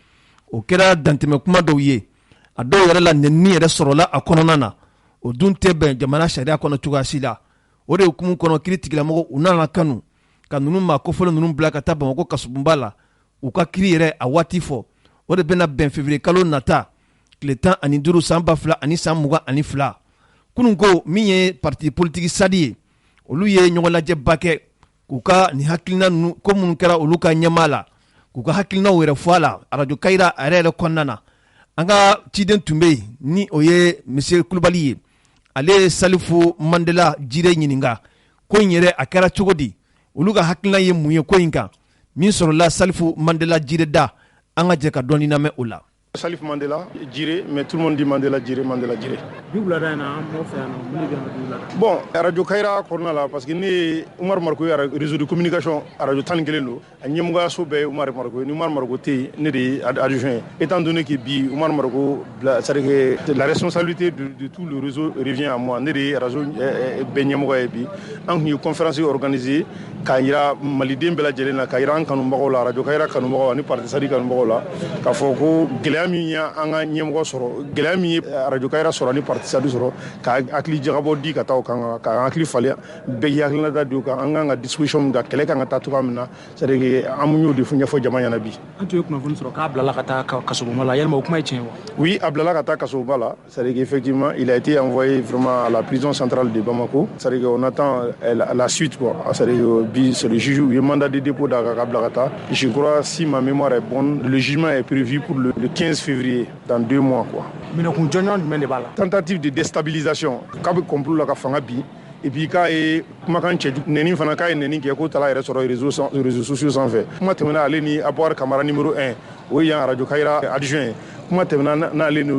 Speaker 2: o kɛra dantɛmɛ kuma dɔw ye a dɔw yɛrɛ la nɛnini yɛrɛ sɔrɔla a kɔnɔna na o dun tɛ bɛn jamana sariya kɔnɔ cogoya si la o de hukumu kɔnɔ kiiri tigilamɔgɔ u nana kanu ka ninnu maa kofɔlen ninnu bila ka taa Bamakɔ kasobonba la u ka kiiri yɛrɛ a waati fɔ o de bɛna bɛn février kalo nata tile 15 san 2022 kunun ko min ye parti politique sadi ye olu ye ɲɔgɔn lajɛba kɛ k'u ka nin hakilina ninnu ko minnu kɛra olu ka ɲɛmaa la k'u ka hakilinaw yɛrɛ fɔ a la radio Kayira a yɛrɛ kɔnɔna na an ka ciden tun bɛ yen ni o ye monsieur Kulubali ye ale ye Salifu Mandela jire ɲininka ko in yɛrɛ a kɛra cogo di olu ka hakilina ye mun ye ko in kan min sɔrɔla Salifu Mandela jire da an ka jɛ ka dɔɔni lamɛn o la.
Speaker 4: Salif Mandela, Jiré, mais tout le monde dit Mandela Jiré, Mandela Jiré. Bon, Radio Kayira corona là parce que ni Oumar Marko réseau de communication Radio Tangelelo, Nyemga Sobe Oumar Marko, Oumar Marko té né de adjoint. Étant donné que bi Oumar Marko la responsabilité de tout le réseau revient à moi. Né de Radio Benyamga et bi en une conférence organisée Kayira Malidem Bela Jelena Kayira Kanumba la Radio Kayira Kanumba ni parti Sadi Kanumba la ka foko mi ya an ka ɲɛmɔgɔ sɔrɔ gɛlɛya min ye radio Kayira sɔrɔ ni parti sadi sɔrɔ ka hakili jagabɔ di ka taa o kan ka hakili falen bɛɛ k'i hakilina da di o kan an kan ka disposition min ka kɛlɛ kan ka taa cogoya min na c'est à dire que an y'o de ɲɛfɔ jama ɲɛna bi.
Speaker 5: An tun ye kunnafoni sɔrɔ k'a bilala ka taa kasobonba la yalima o kuma ye tiɲɛ wa?
Speaker 4: Oui, a bilala ka taa kasobonba la, c'est à dire qu'effectivement il a été envoyé vraiment à la prison centrale de Bamako, c'est à dire qu'on attend la suite quoi, c'est à dire que c'est le juge, il y a mandat de dépôt d'Akablakata. Je crois si ma mémoire est bonne, le jugement est prévu pour le 15 février, dans 2 mois quoi. Tentative de déstabilisation, quand le complot la fanga bi et puis quand kumakan cɛ neni fana k'a ye neni kɛ ko tala yɛrɛ sɔrɔ réseaux sociaux sanfɛ kuma tɛmɛna ale ni Abouar Kamara numéro 1 o ye yan radio Kayira adjoint kuma tɛmɛna n'ale ni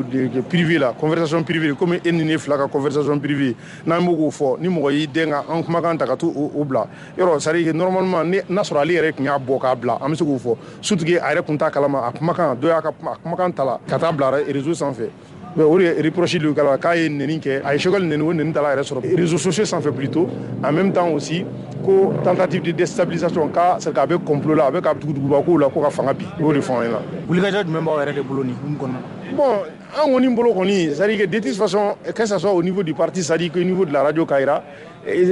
Speaker 4: privé la conversation privée comme e ni ne fila ka conversation privée n'an b'o k'o fɔ ni mɔgɔ y'i den ka an kumakan ta ka t'o bila yɔrɔ c'est à dire que normalement n'a sɔrɔ ale yɛrɛ tun y'a bɔ k'a bila an bɛ se k'o fɔ surtout que a yɛrɛ tun t'a kalama a kumakan dɔ y'a ka kumakan ta la ka taa bila réseau sanfɛ. Mais on reproche le cas quand il n'est a échoué le réseaux sociaux s'en fait plutôt en même temps aussi que tentative de déstabilisation car c'est avec complot là avec Abdou la ko fanga bi o le fond là
Speaker 5: vous les gars du même bord de boloni
Speaker 4: bon on y bolo koni c'est à dire que de toute façon que ça soit au niveau du parti ça dit que au niveau de la radio Kayira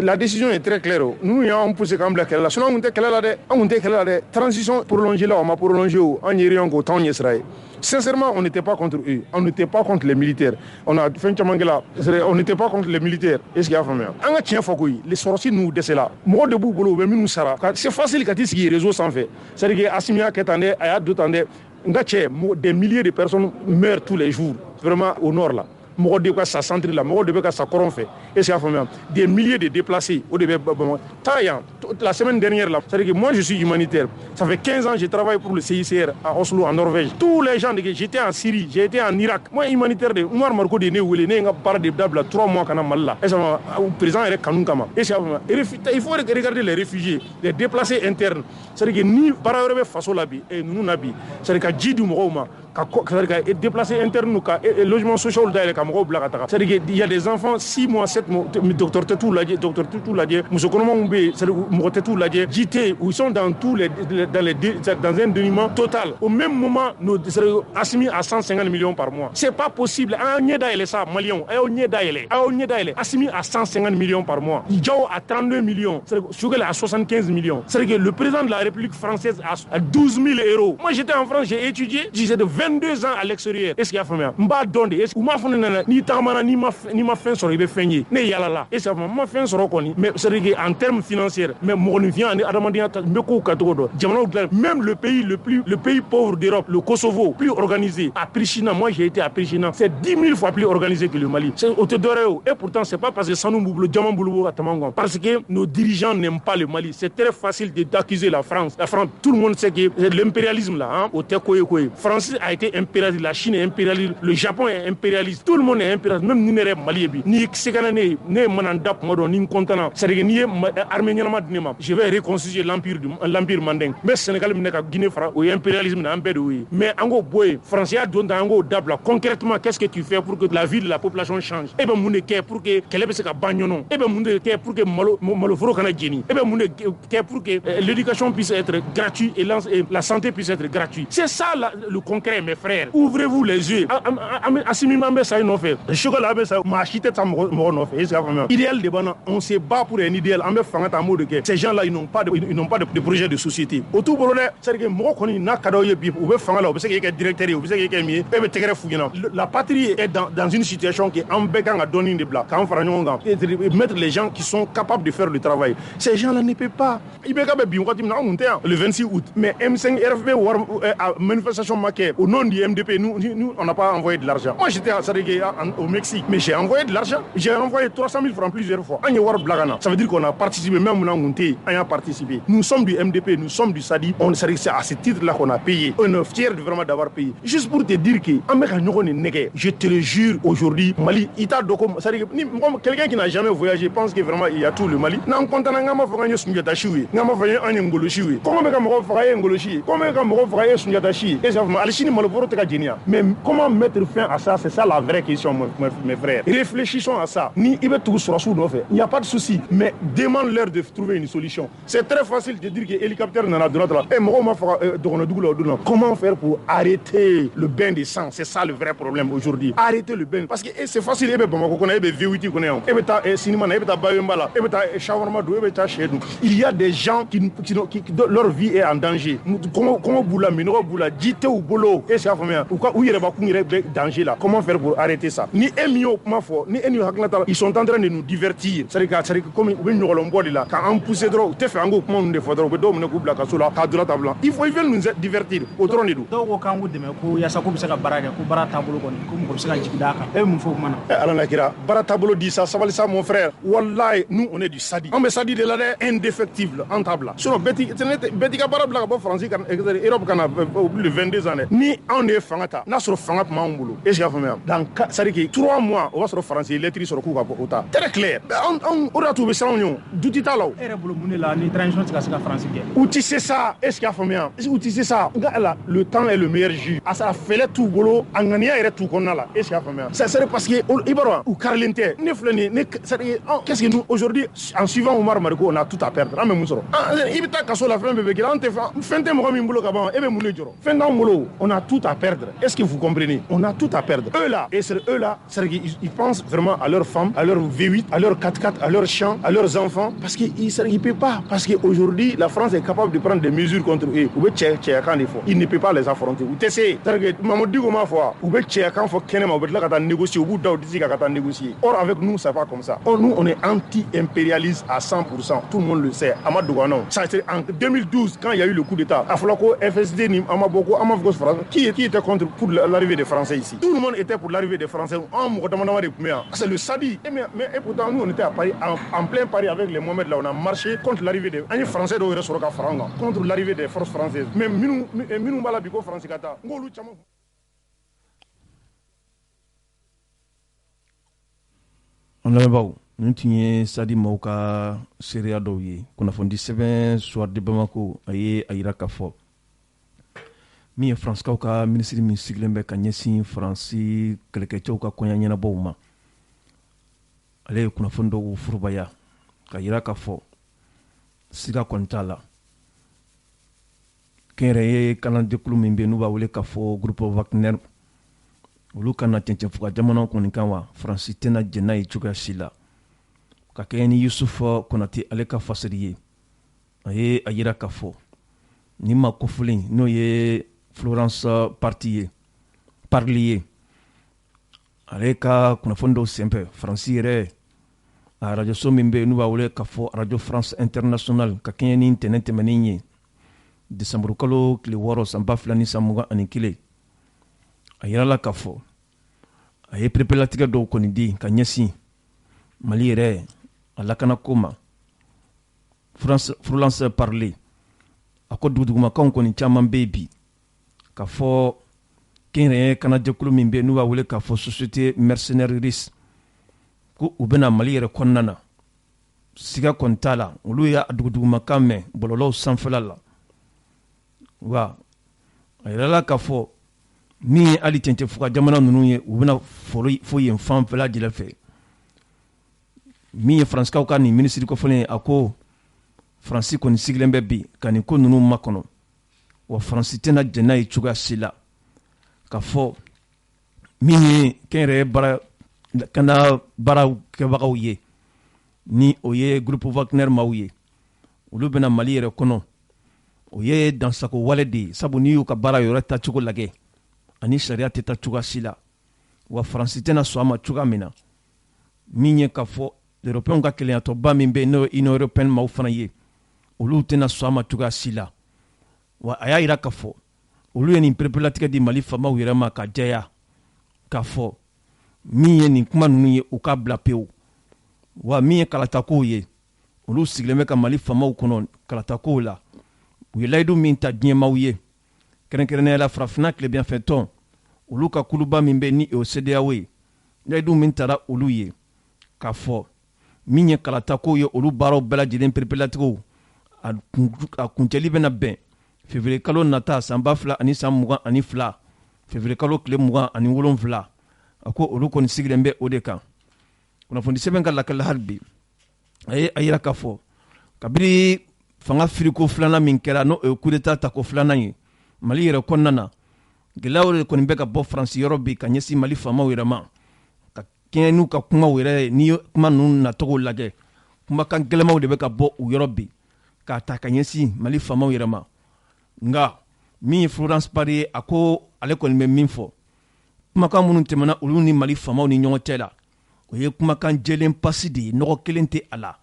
Speaker 4: la décision est très claire nous on pousse quand même la sinon on était la transition prolongée là on m'a prolongé on y rien qu'autant y Israël. Sincèrement, on n'était pas contre eux. On n'était pas contre les militaires. On a fait on n'était pas contre les militaires. Est-ce qu'il y a fait on a tient fokui. Les sorciers nous décès là. Moi debout bolo ben nous sara. C'est facile quand il réseau sans fait. C'est-à-dire que Assimia Ketande, Aya Dotande, des milliers de personnes meurent tous les jours. Vraiment au nord là. Mɔgɔ de ka sa centre la mɔgɔ de bɛ ka sa kɔrɔn fɛ est ce qu'il y a faamuya des milliers de déplacés o de bɛ taa yan la semaine dernière là c'est à dire que moi je suis humanitaire ça fait 15 ans je travaille pour le CICR à Oslo en Norvège tous les gens j'étais en Syrie j'ai été en Irak moi humanitaire de Oumar Marko de ne wele ne nga baara de dabila 3 mois kana Mali la est ce que président yɛrɛ kanu kama est ce qu'il y a faamuya il faut regarder les réfugiés les déplacés internes c'est à dire que ni baara wɛrɛ bɛ faso la bi ninnu na bi c'est à dire ka ji di mɔgɔw ma ka déplacés internes ka logement social dayɛlɛ ka mɔgɔw bila ka taga c'est à dire qu'il y a des enfants 6 mois 7 mois docteur Tetou lajɛ muso kɔnɔmanw bɛ c'est à dire mɔgɔ Tetou lajɛ JT où ils sont dans tous les dans un dénuement total au même moment nous Assimi à 150 millions par mois c'est pas possible an ɲɛ dayɛlɛ sa Maliens ayo ɲɛ dayɛlɛ Assimi à 150 millions par mois Diao à 32 millions c'est à dire Choguel à 75 millions c'est à dire que le président de la République française à 12 000 euros moi j'étais en France j'ai étudié j'ai de 22 ans à l'extérieur est-ce qu'il y a fait mba donde est-ce que ma fone nana ni tagamana ni ma fin sɔrɔ i bɛ fɛn ye ne yala la est-ce que ma fin sɔrɔ kɔni mais c'est à dire en termes financiers mais mɔgɔninfinya ani adamadenya n bɛ kow ka cogo dɔn jamanaw dilan même le pays pauvre d'Europe le Kosovo plus organisé à Pristina moi j'ai été à Pristina c'est 10 000 fois plus organisé que le Mali c'est au te dɔrɛ et pourtant c'est pas parce que sanu b'u bolo jama b'u bolo ka tɛmɛ kan parce que nos dirigeants n'aiment pas le Mali c'est très facile d'accuser la France tout le monde sait que l'impérialisme là au te koye France a été impérialiste, la Chine est impérialiste, le Japon est impérialiste, tout le monde est impérialiste, même nous sommes Mali. Ni Sekanane, ni Manandap, ni Kontana, c'est-à-dire ni Arménien, je vais reconstituer l'empire manding. Mais Sénégal, Guinée, ou impérialisme, mais Ango Boy, Français, Ango Dabla, concrètement, qu'est-ce que tu fais pour que la vie de la population change? Eh bien, Moune pour que Kelebe se bagnon, eh bien, Moune pour que Maloforo Kanadjini, eh bien, Moune pour que l'éducation puisse être gratuite et la santé puisse être gratuite. C'est ça le concret, mes frères. Ouvrez-vous les yeux. Idéal de Bana, on se bat pour un idéal. Ces gens-là, ils n'ont pas de projet de société. Autour de c'est-à-dire que moi, on n'a qu'à directeur, la patrie est dans une situation qui est en bécan à donner des blagues. Mettre les gens qui sont capables de faire le travail. Ces gens-là ne peuvent pas. Le 26 août. Mais M5 RFB a manifestation maquée au nom du MDP. Nous, on n'a pas envoyé de l'argent. Moi, j'étais au Mexique, mais j'ai envoyé de l'argent. J'ai envoyé 300 000 francs plusieurs fois. Ça veut dire qu'on a participé, même on a participé. Nous sommes du MDP, nous sommes du SADI. C'est à ce titre-là qu'on a payé. On est fiers vraiment d'avoir payé. Juste pour te dire que je te le jure aujourd'hui, Mali, quelqu'un qui n'a jamais voyagé pense que vraiment il y a tout le Mali. Comment mais comment mettre fin à ça? C'est ça la vraie question, mes frères. Réfléchissons à ça. Il n'y a pas de souci, mais demande-leur de trouver une solution. C'est très facile de dire que l'hélicoptère n'en a de l'autre. Comment faire pour arrêter le bain de sang? C'est ça le vrai problème aujourd'hui. Arrêter le bain. Parce que c'est facile. Il y a des gens qui leur vie est en danger. Comment faire pour arrêter ça? Ils sont en train de nous divertir. Il faut nous divertir. Mon frère, Wallahi, nous on est du Sadi. On est Sadi de la indéfectible, en table. Sinon, Betika Barabla, français, Europe, plus de 22 années. Ni on est Fangata, Nasro Fangat Mamboulou. Et j'ai fait dans 3 mois, on va se français, lettres sur le coup. Très clair. On a trouvé ça en union. D'où tu t'as là? Où tu sais ça? Est-ce qu'il y a fait? Où tu sais ça? Le temps est le meilleur jus. À ça, fait tout boulot, en gagnant et tout qu'on a là. Est-ce qu'il y a fait? Ça serait parce que, ou Carlente, qu'est-ce que nous, aujourd'hui, en suivant Omar Mariko, on a tout à perdre. On a tout à perdre. Est-ce que vous comprenez? On a tout à perdre. Eux là, ils pensent vraiment à leurs femmes, à leurs V8, à leurs 4x4, à leurs champs, à leurs enfants, parce qu'ils ne peuvent pas. Parce qu'aujourd'hui, la France est capable de prendre des mesures contre eux. Il ne peut pas les affronter. Or, avec nous, ça va comme ça. Or, nous, on est anti-impérialiste à 100%. Tout le monde le sait. Ça a été en 2012, quand il y a eu le coup d'État. Aflako, FSD, qui était contre pour l'arrivée des Français ici? Tout le monde était pour l'arrivée des Français. C'est le Sadi. Et pourtant, nous, on était à Paris, en plein Paris avec les Mohamed là. On a marché contre l'arrivée des Français contre l'arrivée des forces françaises. Même nous, Malabiko, Français Kata.
Speaker 2: On lamɛnbaaw nin tun ye Sadi maaw ka seereya dɔw ye kunnafoni sɛbɛn soir de Bamako a ye a yira k'a fɔ min ye faranskaw ka minisiri min sigilen bɛ ka ɲɛsin faransi kɛlɛkɛcɛw ka kɔɲa ɲɛnabɔw ma ale ye kunnafoni dɔw furubaya ka yira k'a fɔ siga kɔni t'a la kɛnyɛrɛye kalandekulu min bɛ n'u b'a wele k'a fɔ groupe Wagner olu kana cɛncɛn fo ka jamana kɔni kan wa faransi tɛna jɛn n'a ye cogoya si la ka kɛɲɛ ni Yusufa Konate ale ka fasiri ye a ye a yira k'a fɔ ni ma kɔfilen n'o ye Florence Parly ye ale ka kunnafoni dɔw senfɛ faransi yɛrɛ a rajoso min bɛ n'u b'a wele k'a fɔ Radio France Internationale ka kɛɲɛ ni ntɛnɛn tɛmɛnen ye desanburu kalo tile 6 san 2021 a yirala k'a fɔ a ye perepelatigɛ dɔw kɔni di ka ɲɛsin Mali yɛrɛ a lakanako ma Florence Parly a ko dugudugumakanw kɔni caman bɛ bi k'a fɔ kɛnɛrɛ kana jɛkulu min bɛ n'u b'a wele k'a fɔ société mercenaire russe ko u bɛna Mali yɛrɛ kɔnɔna na siga kɔni t'a la olu y'a dugudugumakan mɛn bɔlɔlɔw sanfɛla la wa a yirala k'a fɔ min ye hali cɛncɛn fuga jamana ninnu ye u bɛna fo yen fan bɛɛ lajɛlen fɛ min ye faransiskaw ka nin minisiri kɔfɔlen ye a ko faransi kɔni sigilen bɛ bi ka nin ko ninnu makɔnɔ wa faransi tɛna jɛn n'a ye cogoya si la k'a fɔ min ye kɛnyɛrɛye kana baaraw kɛbagaw ye ni o ye groupe Wagner maaw ye olu bɛna Mali yɛrɛ kɔnɔ o ye dansago wale de ye sabu n'i y'u ka baara yɔrɔ tacogo lajɛ ani sariya tɛ taa cogoya si la wa faransi tɛna sɔn a ma cogoya min na min ye k'a fɔ européens ka keleyatɔba min bɛ yen n'o ye union européenne maaw fana ye olu tɛna sɔn a ma cogoya si la wa a y'a jira k'a fɔ olu ye nin perepelatigɛ di Mali faamaw yɛrɛ ma ka jɛya k'a fɔ min ye nin kuma ninnu ye u k'a bila pewu wa min ye kalatakow ye olu sigilen bɛ ka Mali faamaw kɔnɔ kalatakow la u ye layidu min ta diɲɛmaaw ye kɛrɛnkɛrɛnnenya la farafinna tilebiyanfɛtɔn olu ka kuluba min bɛ ni o CEDEAO ye layidu min taara olu ye k'a fɔ min ye kalatakow ye olu baaraw bɛɛ lajɛlen perepelatigiw a kuncɛli bɛna bɛn février kalo nata san 2022 février kalo tile 27 a ko olu kɔni sigilen bɛ o de kan kunnafoni sɛbɛn ka lakali hali bi a ye a yira k'a fɔ kabiri fanga firiko filanan min kɛra n'o ye coup d'état tako filanan ye Mali yɛrɛ kɔnɔna na gɛlɛyaw de kɔni bɛ ka bɔ Faransi yɔrɔ bi ka ɲɛsin Mali faamaw yɛrɛ ma ka kɛɲɛ n'u ka kumaw yɛrɛ ye n'i ye kuma ninnu nacogo lajɛ kumakan gɛlɛmaw de bɛ ka bɔ u yɔrɔ bi k'a ta ka ɲɛsin Mali faamaw yɛrɛ ma nka min ye Florence Parly ye a ko ale kɔni bɛ min fɔ kumakan minnu tɛmɛna olu ni Mali faamaw ni ɲɔgɔn cɛ la o ye kumakan jɛlen pasi de ye nɔgɔ kelen tɛ a la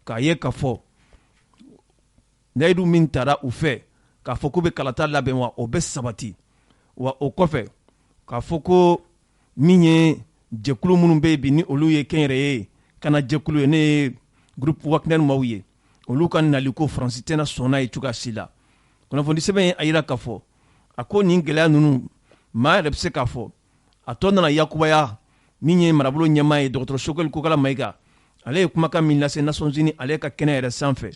Speaker 2: k'a ye k'a fɔ layidu min taara u fɛ k'a fɔ k'u bɛ kalata labɛn wa o bɛ sabati wa o kɔfɛ k'a fɔ ko min ye jɛkulu minnu bɛ yen bi ni olu ye kɛnyɛrɛye kana jɛkulu ye ne ye groupe Wagner maaw ye olu ka nali ko Faransi tɛna sɔn n'a ye cogoya si la kunnafoni sɛbɛn ye a yira k'a fɔ a ko nin gɛlɛya ninnu maa yɛrɛ bɛ se k'a fɔ a tɔ nana yakubaya min ye marabolo ɲɛmaa ye dɔgɔtɔrɔ Sogɛli Kokala Mayiga ale ye kumakan min lase Nations Unies ale ka kɛnɛ yɛrɛ sanfɛ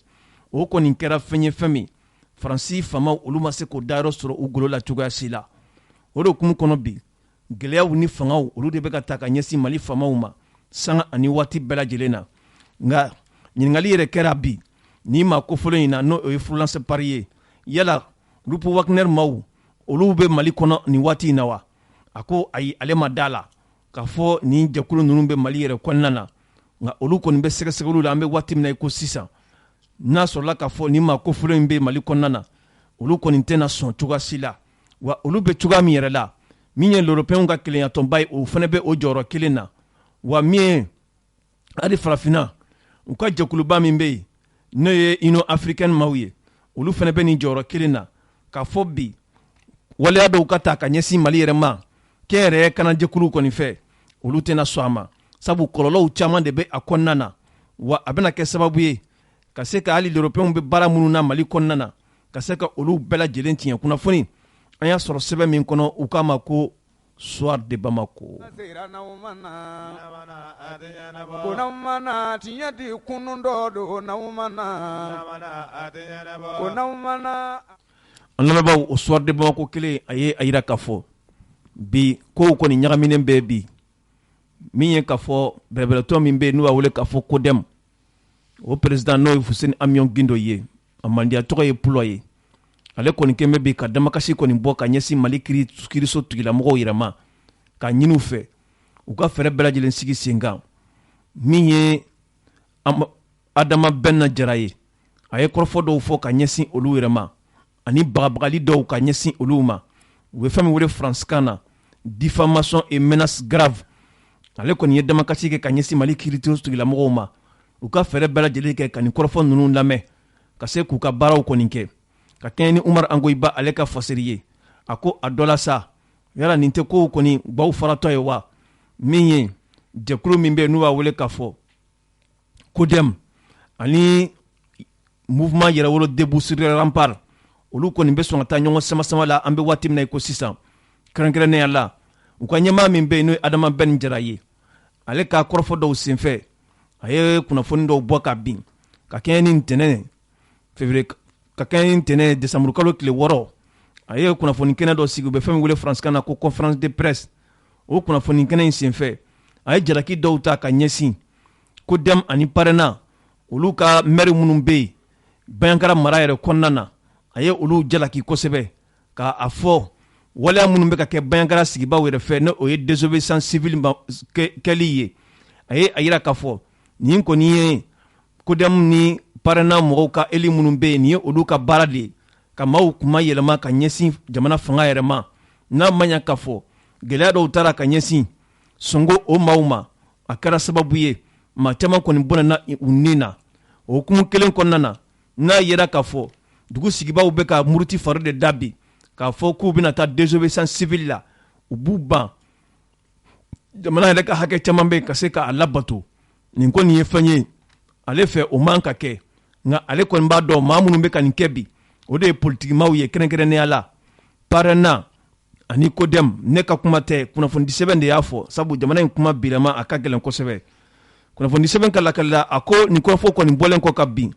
Speaker 2: o kɔni kɛra fɛn ye fɛn min Faransi faamaw olu ma se k'o dayɔrɔ sɔrɔ u golo la cogoya si la o de hukumu kɔnɔ bi gɛlɛyaw ni fangaw olu de bɛ ka ta ka ɲɛsin Mali faamaw ma sanga ani waati bɛɛ lajɛlen na nka ɲininkali yɛrɛ kɛra bi n'i ma kofɔlen in na n'o ye Florence Parly ye yala groupe Wagner maaw olu bɛ Mali kɔnɔ nin waati in na wa a ko ayi ale ma da la k'a fɔ nin jɛkulu ninnu bɛ Mali yɛrɛ kɔnɔna na nka olu kɔni bɛ sɛgɛsɛgɛliw la an bɛ waati min na i ko sisan n'a sɔrɔla k'a fɔ nin ma kofɔlen in bɛ Mali kɔnɔna na olu kɔni tɛna sɔn cogoya si la wa olu bɛ cogoya min yɛrɛ la min ye européens ka keleyatɔnba ye o fana bɛ o jɔyɔrɔ kelen na wa min ye hali farafinna u ka jɛkuluba min bɛ yen n'o ye union africaine maaw ye olu fana bɛ nin jɔyɔrɔ kelen na k'a fɔ bi waleya dɔw ka ta ka ɲɛsin Mali yɛrɛ ma kɛnyɛrɛye kana jɛkuluw kɔni fɛ olu tɛna sɔn a ma sabu kɔlɔlɔw caman de bɛ a kɔnɔna na wa a bɛna kɛ sababu ye ka se ka hali européens bɛ baara minnu na Mali kɔnɔna na ka se ka olu bɛɛ lajɛlen tiɲɛ kunnafoni an y'a sɔrɔ sɛbɛn min kɔnɔ u k'a ma ko Soir de Bamako an lamɛnbaaw o Soir de Bamako kelen a ye a yira k'a fɔ bi kow kɔni ɲagaminen bɛ bi min ye k'a fɔ bɛrɛbɛrɛtɔ min bɛ yen n'u b'a wele k'a fɔ CODEM o président n'o ye Fuseni Amion Gindo ye a mandiya tɔgɔ ye Pulo ye ale kɔni kɛn bɛ bi ka damakasi kɔni bɔ ka ɲɛsin Mali kiiriso tigilamɔgɔw yɛrɛ ma ka ɲini u fɛ u ka fɛɛrɛ bɛɛ lajɛlen sigi sen kan min ye Adama Bɛnna Jara ye a ye kɔrɔfɔ dɔw fɔ ka ɲɛsin olu yɛrɛ ma ani bagabagali dɔw ka ɲɛsin olu ma u bɛ fɛn min wele faransikan na diffamation et menace grave ale kɔni ye damakasi kɛ ka ɲɛsin Mali kiiriso tigilamɔgɔw ma u ka fɛɛrɛ bɛɛ lajɛlen kɛ ka nin kɔrɔfɔ ninnu lamɛn ka se k'u ka baaraw kɔni kɛ ka kɛɲɛ ni Umar Angoyiba ale ka fasiri ye a ko a dɔ la sa yala nin tɛ kow kɔni baw faratɔ ye wa min ye jɛkulu min bɛ yen n'u b'a wele k'a fɔ CODEM ani mouvement yɛrɛwolo debout sur les remparts olu kɔni bɛ sɔn ka taa ɲɔgɔn sama-sama la an bɛ waati min na i ko sisan kɛrɛnkɛrɛnnenya la u ka ɲɛmaa min bɛ yen n'o ye Adama Ben Jara ye ale ka kɔrɔfɔ dɔw senfɛ a ye kunnafoni dɔw bɔ ka bin ka kɛɲɛ ni ntɛnɛn février ka kɛɲɛ ni ntɛnɛn décembre kalo tile 6 a ye kunnafoni kɛnɛ dɔ sigi u bɛ fɛn min wele faransikan na ko conférence de presse o kunnafoni kɛnɛ in senfɛ a ye jalaki dɔw ta ka ɲɛsin ko dem ani parena olu ka maire minnu bɛ yen Bayankara mara yɛrɛ kɔnɔna na a ye olu jalaki kosɛbɛ ka a fɔ waleya minnu bɛ ka kɛ Bayankara sigibaw yɛrɛ fɛ ne o ye désobéissance civile kɛli ye a ye a yira k'a fɔ nin kɔni ye kodɛmu ni parena mɔgɔw ka eli minnu bɛ yen nin ye olu ka baara de ye ka maaw kuma yɛlɛma ka ɲɛsin jamana fanga yɛrɛ ma n'a ma ɲɛ k'a fɔ gɛlɛya dɔw taara ka ɲɛsin sɔngo o maaw ma a kɛra sababu ye maa caman kɔni bɔnɛna u ni na o hukumu kelen kɔnɔna na n'a yera k'a fɔ dugu sigibaw bɛ ka muruti fari de da bi k'a fɔ k'u bɛna taa désobéissance civile la u b'u ban jamana yɛrɛ ka hakɛ caman bɛ ka se k'a labato nin kɔni ye fɛn ye ale fɛ o man ka kɛ nka ale kɔni b'a dɔn maa minnu bɛ ka nin kɛ bi o de ye politikimaw ye kɛrɛnkɛrɛnnenya la parena ani kodɛm ne ka kuma tɛ kunnafoni di sɛbɛn de y'a fɔ sabu jamana in kuma bilama a ka gɛlɛn kosɛbɛ kunnafoni di sɛbɛn ka lakalila a ko nin kɔrɔfɔ kɔni bɔlen kɔ ka bin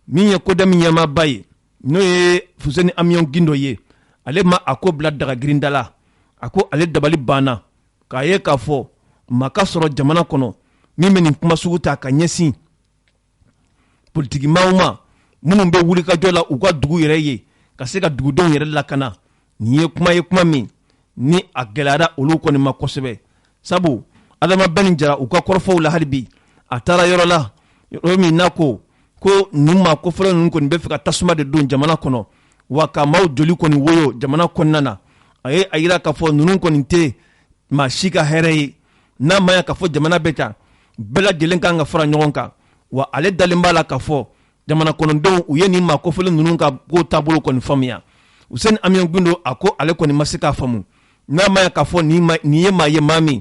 Speaker 2: min ye kodɛm ɲɛmaaba ye n'o ye Fuseni Amiyon Gindo ye ale ma a ko bila dagagirinda la a ko ale dabali banna k'a ye k'a fɔ maa ka sɔrɔ jamana kɔnɔ min bɛ nin kuma sugu ta ka ɲɛsin politikimaw ma minnu bɛ wulikajɔ la u ka dugu yɛrɛ ye ka se ka dugudenw yɛrɛ lakana nin ye kuma min ni a gɛlɛyara olu kɔni ma kosɛbɛ sabu Adama Ben Jara u ka kɔrɔfɔw la hali bi a taara yɔrɔ la yɔrɔ min n'a ko nin maa kofɔlɔ ninnu kɔni bɛ fɛ ka tasuma de don jamana kɔnɔ wa ka maaw joli kɔni woyo jamana kɔnɔna na a ye a yira k'a fɔ ninnu kɔni tɛ maa si ka hɛrɛ ye n'a ma ɲɛ k'a fɔ jamana bɛ ta bɛɛ lajɛlen kan ka fara ɲɔgɔn kan wa ale dalen b'a la k'a fɔ jamana kɔnɔdenw u ye nin maa kofɔlen ninnu ka ko taabolo kɔni faamuya Fuseni Amiyon Gindo a ko ale kɔni ma se k'a faamu n'a ma ɲɛ k'a fɔ nin ye maa ye maa min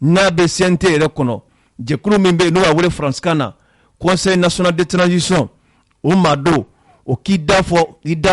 Speaker 2: n'a bɛ CNT yɛrɛ kɔnɔ jɛkulu min bɛ yen n'o b'a wele faransikan na Conseil national de transition o maa do o k'i da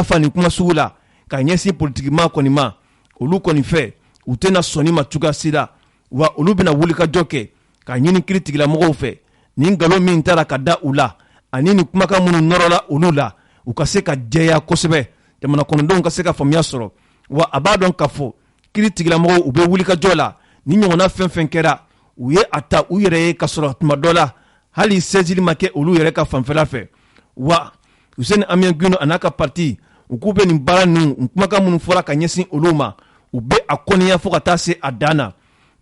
Speaker 2: fa nin kuma sugu la ka ɲɛsin politikima kɔni ma olu kɔni fɛ u tɛna sɔnni ma cogoya si la wa olu bɛna wulikajɔ kɛ ka ɲini kiiri tigilamɔgɔw fɛ nin nkalon min taara ka da u la ani nin kumakan minnu nɔrɔla olu la u ka se ka jɛya kosɛbɛ jamana kɔnɔdenw ka se ka faamuya sɔrɔ wa a b'a dɔn k'a fɔ kiiri tigilamɔgɔw u bɛ wulikajɔ la ni ɲɔgɔnna fɛn fɛn kɛra u ye a ta u yɛrɛ ye ka sɔrɔ tuma dɔ la hali sɛjili ma kɛ olu yɛrɛ ka fanfɛla fɛ wa Fuseni Amiyon Gindo a n'a ka parti u k'u bɛ nin baara ninnu kumakan minnu fɔra ka ɲɛsin olu ma u bɛ a kɔniya fo ka taa se a dan na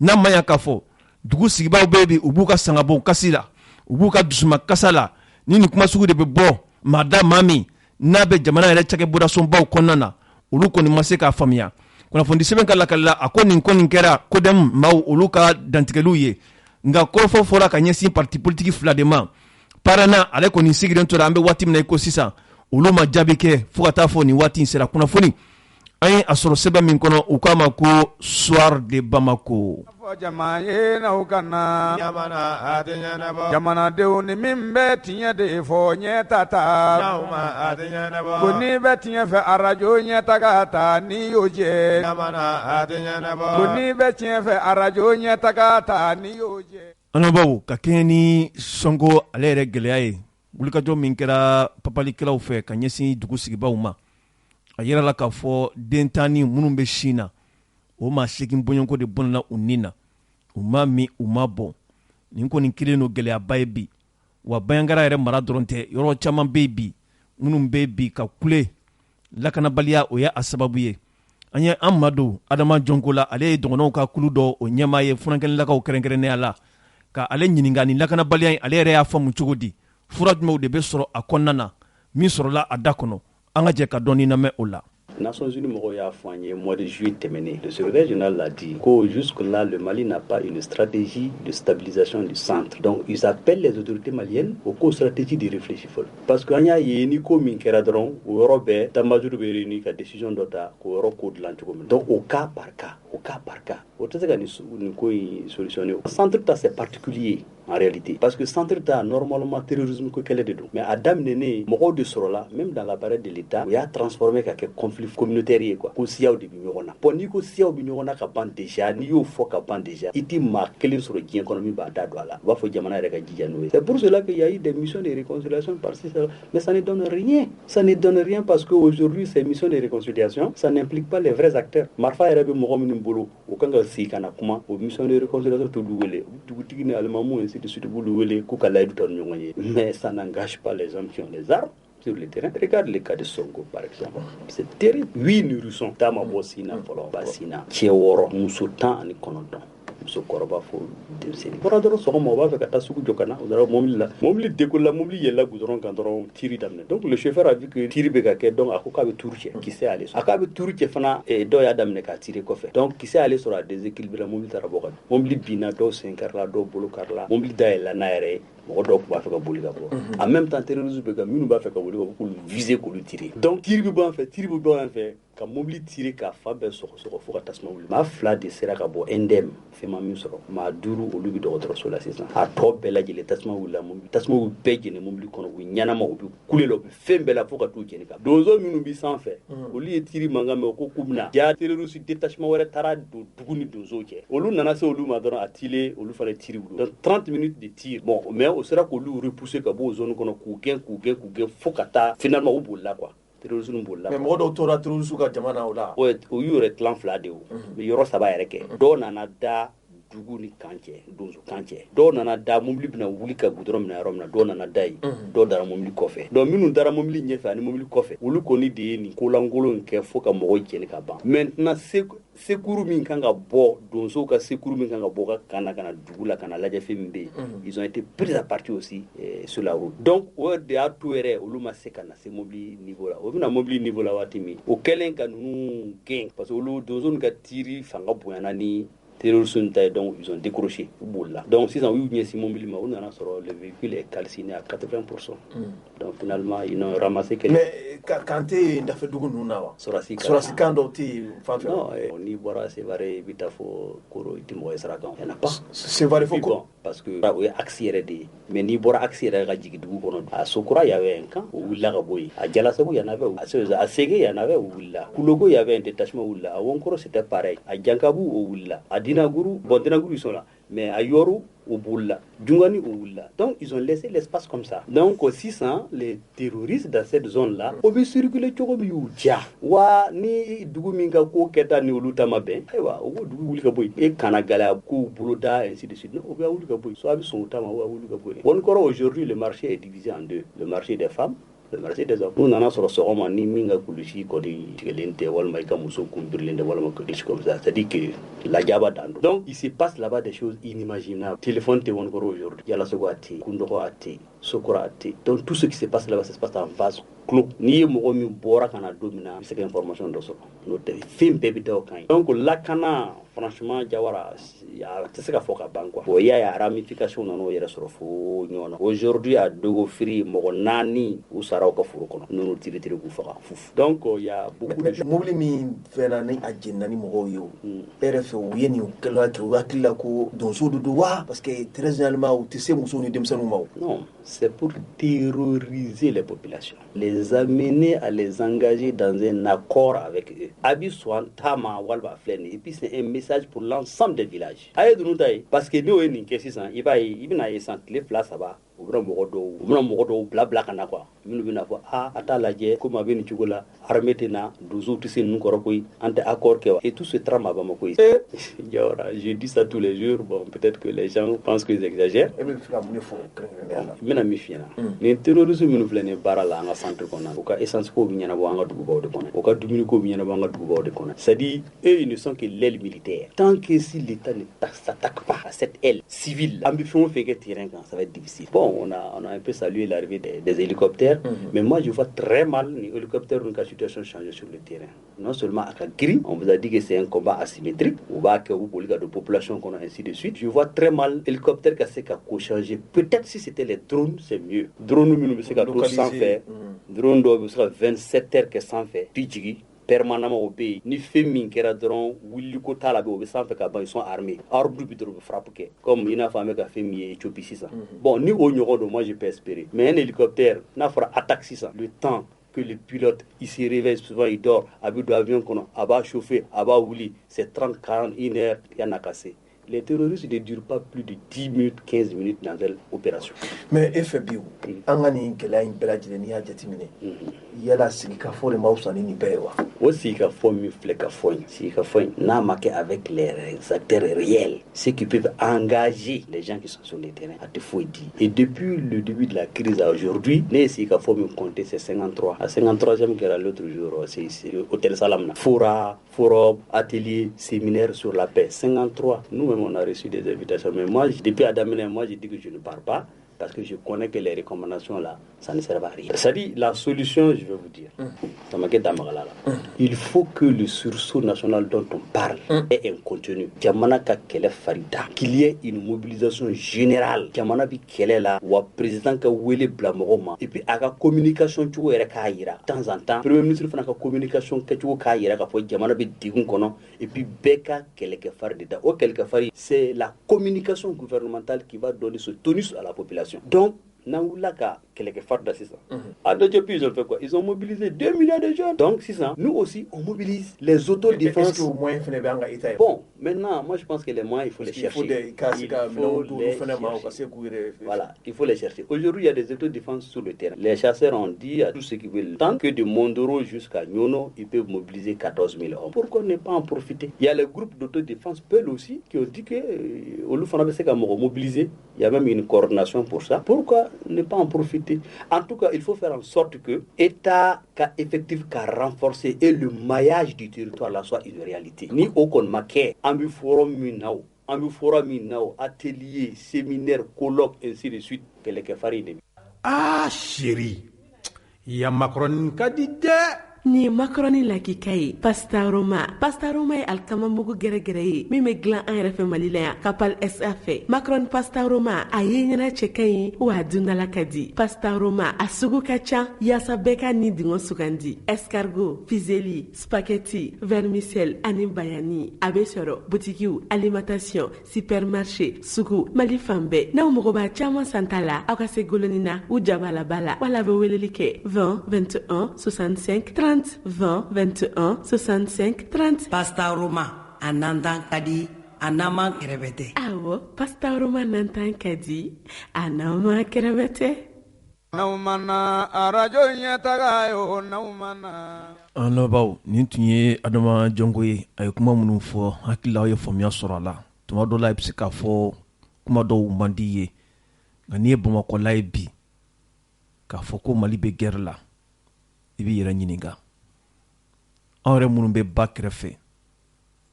Speaker 2: n'a ma ɲɛ k'a fɔ dugu sigibaw bɛ bi u b'u ka sangabɔ kasi la u b'u ka dusuma kasa la ni nin kuma sugu de bɛ bɔ maa da maa min n'a bɛ jamana yɛrɛ cakɛbɔdasobaw kɔnɔna na olu kɔni ma se k'a faamuya kunnafoni di sɛbɛn ka lakalila a ko nin kɔni kɛra kodɛmu maaw olu ka dantigɛliw ye nka kɔrɔfɔ fɔra ka ɲɛsin parti politique fila de ma parana ale kɔni sigilen tora an bɛ waati min na i ko sisan olu ma jaabi kɛ fo ka taa fɔ nin waati in sera kunnafoni an ye a sɔrɔ sɛbɛn min kɔnɔ u k'a ma ko soir de Bamako
Speaker 1: jamanadenw ni min bɛ tiɲɛ de fɔ ɲɛta ta ko ni bɛ tiɲɛ fɛ arajo ɲɛtaga ta ni y'o jɛ ko ni bɛ tiɲɛ fɛ arajo ɲɛtaga ta ni y'o jɛ
Speaker 2: an baw ka kɛɲɛ ni Sɔngo ale yɛrɛ gɛlɛya ye wulikajɔ min kɛra papalikɛlaw fɛ ka ɲɛsin dugu sigibaw ma a yɛrɛ la k'a fɔ den tanni minnu bɛ sin na o maa 8 bɔɲɔgɔnko de bɔnna u ni na u ma min u ma bɔn nin kɔni kelen don gɛlɛyaba ye bi wa Bayankara yɛrɛ mara dɔrɔn tɛ yɔrɔ caman bɛ yen bi minnu bɛ bi ka kule lakanabaliya o ye a sababu ye an ye an madon Adama Jɔnko la ale ye dɔgɔnɔw ka kulu dɔ o ɲɛmaa ye furakɛnilakaw kɛrɛnkɛrɛnnenya la ka ale ɲininka nin lakanabaliya in ale yɛrɛ y'a faamu cogo di fura jumɛnw de bɛ sɔrɔ a kɔnɔna na min sɔrɔla a da kɔnɔ an ka jɛ ka dɔɔni lamɛn o la
Speaker 6: Nations Unies mɔgɔw y'a fɔ an ye mois de juillet tɛmɛnen le secrétaire général l'a dit que jusque-là le Mali n'a pas une stratégie de stabilisation du centre donc ils appellent les autorités maliennes au co stratégie de réfléchir fɔlɔ parce que an y'a ye ni ko min kɛra dɔrɔn o yɔrɔ bɛɛ état-major bɛ réunir ka décision dɔ ta k'o yɔrɔ ko dilan cogo min donc au cas par cas o tɛ se ka nin ko in solutionner centre ta c'est particulier en réalité. Parce que centre d'État, normalement, terrorisme, quel est dedans. Mais Adam Nene, Moko de Sorola, même dans l'appareil de l'État, il a transformé quelques conflits communautaires, quoi. Ko siyaw de bignona. Pour ni ko siyaw bignona ka ban déjà, ni yo fo ka ban déjà. Iti ma kelin sur le dien économie ba da do ala. Va fo jamana reka djijanoé. C'est pour cela qu'il y a eu des missions de réconciliation par-ci, mais ça ne donne rien. Ça ne donne rien parce qu'aujourd'hui, ces missions de réconciliation, ça n'implique pas les vrais acteurs. Marfa Erebe Mohamed Mbolo, au Kanga Sikana Kuma, aux missions de réconciliation, tout doué, tout tigné allemand, ainsi de suite, mais ça n'engage pas les hommes qui ont les armes sur le terrain. Regarde le cas de Sonko, par exemple. C'est terrible. Oui, nous sommes Tama Bossina, Polo Bassina, Tcheworo, Moussoutan, et Konodon. So koroba fo demseni bora doro so mo ba fe kata suku jokana doro momli dekola momli yella gudron kan doro tiri damne donc le chauffeur a vu que tiri be ka ke donc akoka be tourche qui s'est allé akabe tourche fana e do ya damne ka tiri ko fe donc qui s'est allé sur la déséquilibre momli tara boka momli bina do 5 la do bolo karla momli daela na ere mo do ko ba fe ka boli ka bo en même temps terrorisme be ka minu ba fe ka boli ko viser ko le tirer donc tiri be ba fait tiri be ba fait ka mobili tirer ka fa be so fo ka tasma wuli ma fla de sera ka bo endem fe ma min soro ma duru olu bi docteur so la season a to be la jele tasma wula mobili tasma wu be jene mobili kono wu nyana ma obi kule lo fembe la fo ka tu jene ka dozo minu bi sans fait oli e tiri manga me ko kumna ja terroriste détachement wala tara do duguni dozo ke olu nana se olu ma don atile olu fallait tirer dans 30 minutes de tir bon mais au sera ko lu repousser ka bo zone kono ku gen fo ka ta finalement au bolla quoi.
Speaker 2: Mais moi docteur terrorisme ka jamana ola
Speaker 6: o yure clan flade o mais yoro saba yereke do nana da dugu ni kanche donzo kanche do nana da mumli bina wuli ka gudrom na romna do nana dai do dara mumli kofe do minu dara mumli nyefa ani mumli kofe wulu koni de ni kolangolo nke foka mogo jeni ka ban maintenant sekuru min kanga bo donzo ka sekuru min kanga bo ka kana dugu la kana laje fembe ils ont été pris à partie aussi sur la route donc o de a tuere oluma sekana se mobili niveau là o bina mobili niveau là watimi o kelen ka nu gang parce que olu donzo ka tiri fanga boyana ni terroristes donc ils ont décroché donc si on le véhicule est calciné à 80%. Donc finalement ils n'ont ramassé que
Speaker 2: mais quand tu as fait dougu nunawa sorasi quand tu
Speaker 6: non on y boira c'est vrai bitafo koro itimo esra kan yana pas
Speaker 2: c'est vrai faut
Speaker 6: bon parce que oui accéléré de mais ni bora accéléré ga jigi dugu kono a sokura y avait un camp où la boy a jalasago y en avait à Ségué y en avait où là Koulogo y avait un détachement où là à Wonkoro c'était pareil à Djankabu où là à Dinaguru bon Dinaguru ils sont là mais à Yoru au Boula, Djungani au Boula. Donc ils ont laissé l'espace comme ça. Donc aussi ça, les terroristes dans cette zone-là, on veut circuler Tchogobi ou Tcha. Wa ni Duguminga ko keta ni oluta mabe. Aywa, o Dugu ka boy. Et Kanagala ko Bouloda ainsi de suite. Non, on veut oluka boy. So abi son utama wa oluka boy. Encore aujourd'hui le marché est divisé en deux. Le marché des femmes, le marché des hommes. Nous n'en avons pas ni minga kulushi kodi tigelente wal maika muso kumbirlende wal makodish comme ça. C'est-à-dire que la jaba dando. Donc il se passe là-bas des choses inimaginables. Téléphone te won koro aujourd'hui. Yala soko ati, kundoko ati, sokora ati. Donc tout ce qui se passe là-bas, ça se passe en vase clos. Ni mo mi bora kana domina, c'est information do so. No te film baby do kan. Donc la kana franchement Jawara ya tseka foka bankwa o ya ramification no yere sorofo nyona aujourd'hui à dogo free mo nani ou sara ko furu kono no tire ku faka fuf donc il y a beaucoup de
Speaker 2: mobili mi fena ni ajenna ni mo yo RF o yeni o kala ke wakila ko don so do wa parce que très généralement ou tissé muso ni demsanu maw
Speaker 6: non c'est pour terroriser les populations les amener à les engager dans un accord avec eux abi soin tama walba fleni et puis c'est un message pour l'ensemble des villages aye dunu tay parce que nous ni kesi san ibina yesan clé place ça-bas ou mogo do blabla kana quoi minu bina fo ata laje ko ma beni chugola armetena dozo tisi nu koro koy ante accord que et tout ce trama ba ma koy je dis ça tous les jours bon peut-être que les gens pensent qu'ils exagèrent mina mi fina ni terrorisme minu flene barala nga centre kona o ka essence ko bi nyana bo nga dugu bawde kona o ka dumini ko bi nyana bo nga dugu bawde kona c'est dit eux ils ne sont que l'aile militaire tant que si l'état ne s'attaque pas à cette aile civile ambition fait que terrain quand ça va être difficile. Bon, on a un peu salué l'arrivée des hélicoptères, mais moi je vois très mal les hélicoptères dans la situation changer sur le terrain. Non seulement à Kagri, on vous a dit que c'est un combat asymétrique, ou va que vous voulez de population qu'on a ainsi de suite. Je vois très mal l'hélicoptère qui a changé. Peut-être si c'était les drones, c'est mieux. Drone nous c'est qu'à tout sans faire. Drone doit 27 heures que sans faire. Tijigi. permanemment au pays. Ni fait min kera dron wili ko tala be obe sans fait ka ban ils sont armés. Ordre bi dro frappe ke comme ina femme ka fait mi Éthiopie 600. Bon ni o nyoro do moi je peux espérer. Mais un hélicoptère na fera attaque 600 le temps que le pilote il se réveille souvent il dort avec l'avion qu'on a va chauffer a va rouler c'est 30 40 1 heure il y en a cassé. Les terroristes ne durent pas plus de 10 minutes, 15 minutes dans une opération.
Speaker 2: Mais FBU, Angani Gelain Beladjenia Jatimine, Yala Sikafo et Mausani Nibewa.
Speaker 6: Aussi, Sikafo, Muflekafo, Sikafo, n'a marqué avec les acteurs réels, ceux qui peuvent engager les gens qui sont sur le terrain, à te faut dire. Et depuis le début de la crise à aujourd'hui, les Sikafo me compter c'est 53. À 53e, qui era l'autre jour, c'est ici, Hôtel Salamna. Fora, forum, atelier, séminaire sur la paix. 53. Nous, on a reçu des invitations, mais moi, depuis Adamine, moi, je dis que je ne pars pas parce que je connais que les recommandations là, ça ne sert à rien. C'est-à-dire, la solution, je vais vous dire, il faut que le sursaut national dont on parle ait un contenu. Qu'il y ait une mobilisation générale. Le président qui a blamoroma et puis à la communication tu vois de temps en temps, le premier ministre fait la communication que tu vois et puis beka quelque part dedans. Ou quelque part, c'est la communication gouvernementale qui va donner ce tonus à la population. Donc, Naoulaka, quelque part d'assistance. À Djibouti, ils ont fait quoi? Ils ont mobilisé 2 millions de jeunes. Donc, c'est ça. Nous aussi, on mobilise les autodéfenses.
Speaker 2: Est-ce que au moins, il faut les banger?
Speaker 6: Bon, maintenant, moi, je pense que les moyens, il faut les chercher. Voilà, il faut les chercher. Aujourd'hui, il y a des autodéfenses sur le terrain. Les chasseurs ont dit à tous ceux qui veulent, tant que de Mondoro jusqu'à Nyono, ils peuvent mobiliser 14 000 hommes. Pourquoi ne pas en profiter? Il y a les groupes d'autodéfense Peul aussi qui ont dit que mobiliser. Il y a même une coordination pour ça. Pourquoi ne pas en profiter? En tout cas, il faut faire en sorte que l'État effectif qu'a renforcé et le maillage du territoire là soit une réalité. Ni aucun maquet, ambi forum minao, atelier, séminaire, colloque, ainsi de suite, que les kefarines.
Speaker 1: Ah chérie, il y a Macron qui dit
Speaker 7: ni macaroni la ki kay pastaroma ye alkama mugu gere ye mi me glan an yɛrɛ fɛ Mali la yan kapal SAF macaroni pastaroma a ye ɲɛna cɛ kaɲi wa dundala ka di pastaroma a sugu ka ca yaasa bɛɛ ka ni dingo sugandi escargot fizeli spaghetti vermicelle ani bayani a bɛ sɔrɔ butikiw alimentation supermarché sugu Mali fan bɛɛ n'aw mago b'a caman santa la aw ka se goloni na u jabala bala wala bɛ weleli kɛ 20 21 65 30 20 21 65 30
Speaker 8: Pasta Roma anandan kadi anama kerebete.
Speaker 7: Awo Pasta Roma nantan kadi anama kerebete.
Speaker 1: Naumana arajo nyataga yo naumana.
Speaker 2: Anlabaw nin tun ye Adama Jongo ye a ye kuma minnu fɔ hakililaw ye faamuya sɔrɔ a la tuma dɔ la i bɛ se k'a fɔ kuma dɔw man di ye nka n'i ye Bamakɔla ye bi k'a fɔ ko Mali bɛ guerre la i b'i yɛrɛ ɲininka anw yɛrɛ minnu bɛ ba kɛrɛfɛ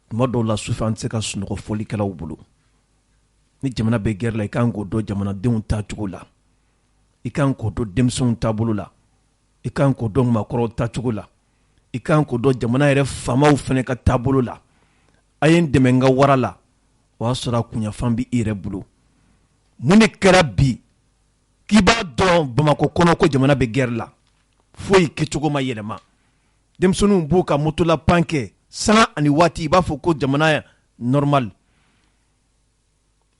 Speaker 2: tuma dɔw la sufɛ an tɛ se ka sunɔgɔ fɔlikɛlaw bolo ni jamana bɛ guerre la i kan k'o dɔn jamanadenw tacogo la i kan k'o dɔn denmisɛnw taabolo la i kan k'o dɔn maakɔrɔw tacogo la i kan k'o dɔn jamana yɛrɛ faamaw fana ka taabolo la a ye n dɛmɛ n ka wara la o y'a sɔrɔ a kuɲafan bɛ i yɛrɛ bolo mun de kɛra bi k'i b'a dɔn Bamakɔ kɔnɔ ko jamana bɛ guerre la foyi kɛcogo ma yɛlɛma denmisɛnninw b'u ka motola pan kɛ sanga ani waati i b'a fɔ ko jamana ye normal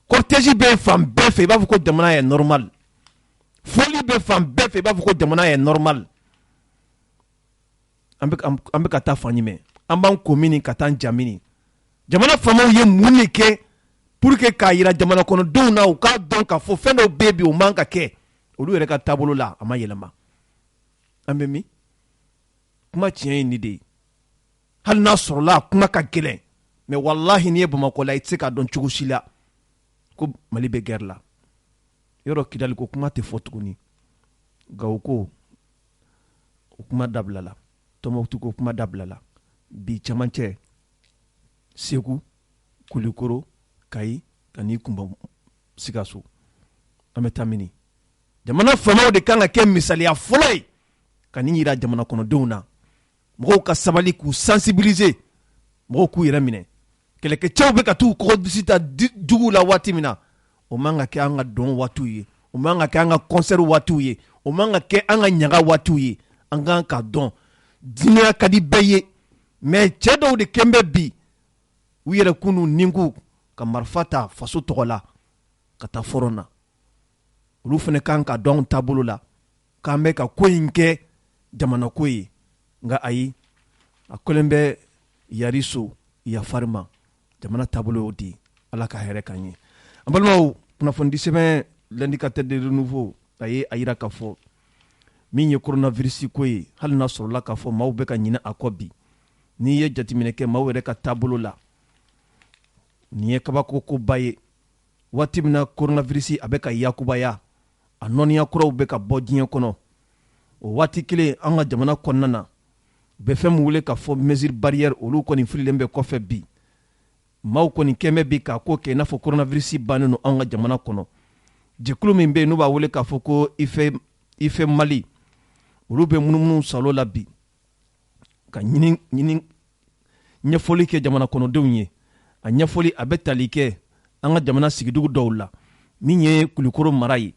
Speaker 2: cortège bɛ fan bɛɛ fɛ i b'a fɔ ko jamana ye normal foli bɛ fan bɛɛ fɛ i b'a fɔ ko jamana ye normal an bɛ ka taa fan jumɛn an b'an ko mini ka taa an ja mini jamana faamaw ye mun de kɛ pour que k'a jira jamana kɔnɔdenw na u k'a dɔn k'a fɔ fɛn dɔw bɛ yen bi o man ka kɛ olu yɛrɛ ka taabolo la a ma yɛlɛma an bɛ min kuma tiɲɛ ye nin de ye hali n'a sɔrɔla a kuma ka gɛlɛn mais wallahi n'i ye Bamakɔ la i tɛ se k'a dɔn cogo si la ko Mali bɛ guerre la yɔrɔ Kidali ko kuma tɛ fɔ tuguni Gawo ko o kuma dabilala Tɔnbukutu ko kuma dabilala bi camancɛ Segu Kulikoro Kayi ka n'i kunbɛn Sikaso an bɛ taa mini jamana faamaw de kan ka kɛ misaliya fɔlɔ ye ka nin yira jamana kɔnɔdenw na mɔgɔw ka sabali k'u sensibiliser mɔgɔw k'u yɛrɛ minɛ kɛlɛkɛcɛw bɛ ka t'u kɔgɔdisi ta juguw la waati min na o man ka kɛ an ka dɔn waatiw ye o man ka kɛ an ka concert waatiw ye o man ka kɛ an ka ɲaga waatiw ye an kan ka dɔn diinɛ ka di bɛɛ ye mais cɛ dɔw de kɛn bɛ bi u yɛrɛ kunu ninku ka marifa ta faso tɔgɔ la ka taa fɔrɔn na olu fana kan ka dɔn taabolo la k'an bɛ ka ko in kɛ jamana ko ye nka ayi a kɛlen bɛ yari so yafari ma jamana taabolo y'o di ala ka hɛrɛ k'an ye an balimaw kunnafoni sɛbɛn l'indicateur de renouveau a ye a yira k'a fɔ min ye coronavirus ko ye hali n'a sɔrɔla k'a fɔ maaw bɛ ka ɲinɛ a kɔ bi n'i ye jateminɛ kɛ maaw yɛrɛ ka taabolo la nin ye kabakokoba ye waati min na coronavirus a bɛ ka yakubaya a nɔniya kuraw bɛ ka bɔ diɲɛ kɔnɔ o waati kelen an ka jamana kɔnɔna na u bɛ fɛn min wele k'a fɔ mesure barrière olu kɔni firilen bɛ kɔfɛ bi maaw kɔni kɛn bɛ bi k'a ko kɛ i n'a fɔ coronavirus bannen no an ka jamana kɔnɔ jɛkulu min bɛ yen n'u b'a wele k'a fɔ ko ife mali olu bɛ munumunu salo la bi ka ɲɛfɔli kɛ jamana kɔnɔdenw ye a ɲɛfɔli a bɛ tali kɛ an ka jamana sigidugu dɔw la min ye Kulikoro mara ye